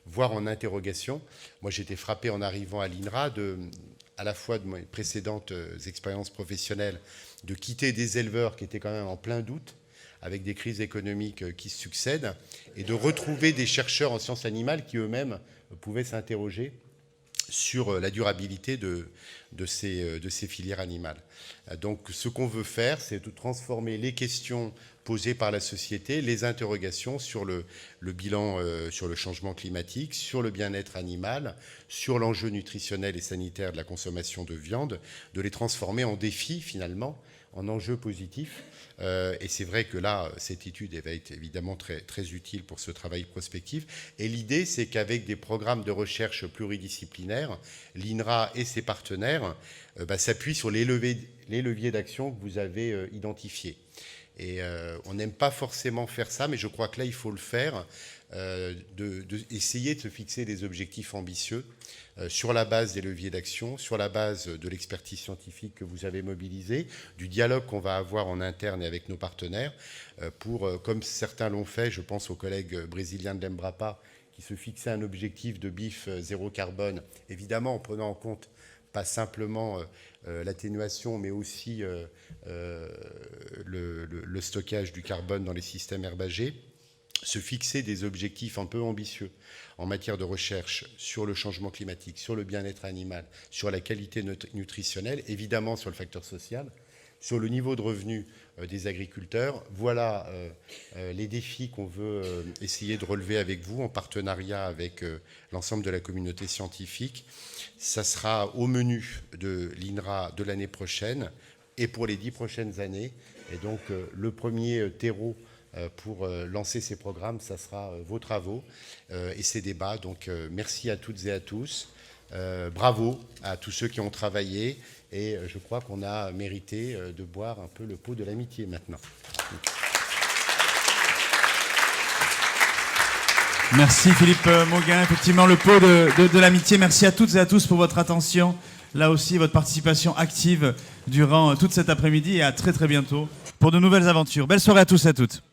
voire en interrogations. Moi, j'étais frappé en arrivant à l'INRA, à la fois de mes précédentes expériences professionnelles, de quitter des éleveurs qui étaient quand même en plein doute, avec des crises économiques qui se succèdent, et de retrouver des chercheurs en sciences animales qui eux-mêmes pouvaient s'interroger sur la durabilité de ces filières animales. Donc ce qu'on veut faire, c'est de transformer les questions posées par la société, les interrogations sur le bilan, sur le changement climatique, sur le bien-être animal, sur l'enjeu nutritionnel et sanitaire de la consommation de viande, de les transformer en défis finalement, en enjeux positifs. Et c'est vrai que là, cette étude va être évidemment très, très utile pour ce travail prospectif. Et l'idée, c'est qu'avec des programmes de recherche pluridisciplinaires, l'INRA et ses partenaires s'appuient sur les leviers d'action que vous avez identifiés. Et on n'aime pas forcément faire ça, mais je crois que là, il faut le faire, essayer de se fixer des objectifs ambitieux sur la base des leviers d'action, sur la base de l'expertise scientifique que vous avez mobilisée, du dialogue qu'on va avoir en interne et avec nos partenaires, pour, comme certains l'ont fait, je pense aux collègues brésiliens de l'Embrapa, qui se fixaient un objectif de BIF zéro carbone, évidemment en prenant en compte pas simplement l'atténuation, mais aussi le stockage du carbone dans les systèmes herbagers, se fixer des objectifs un peu ambitieux en matière de recherche sur le changement climatique, sur le bien-être animal, sur la qualité nutritionnelle, évidemment sur le facteur social, sur le niveau de revenus des agriculteurs. Voilà les défis qu'on veut essayer de relever avec vous en partenariat avec l'ensemble de la communauté scientifique. Ça sera au menu de l'INRA de l'année prochaine et pour les 10 prochaines années. Et donc le premier terreau pour lancer ces programmes, ça sera vos travaux et ces débats. Donc merci à toutes et à tous. Bravo à tous ceux qui ont travaillé et je crois qu'on a mérité de boire un peu le pot de l'amitié maintenant. Merci Philippe Mauguin, effectivement le pot de l'amitié. Merci à toutes et à tous pour votre attention. là aussi votre participation active durant toute cet après-midi et à très très bientôt pour de nouvelles aventures. Belle soirée à tous et à toutes.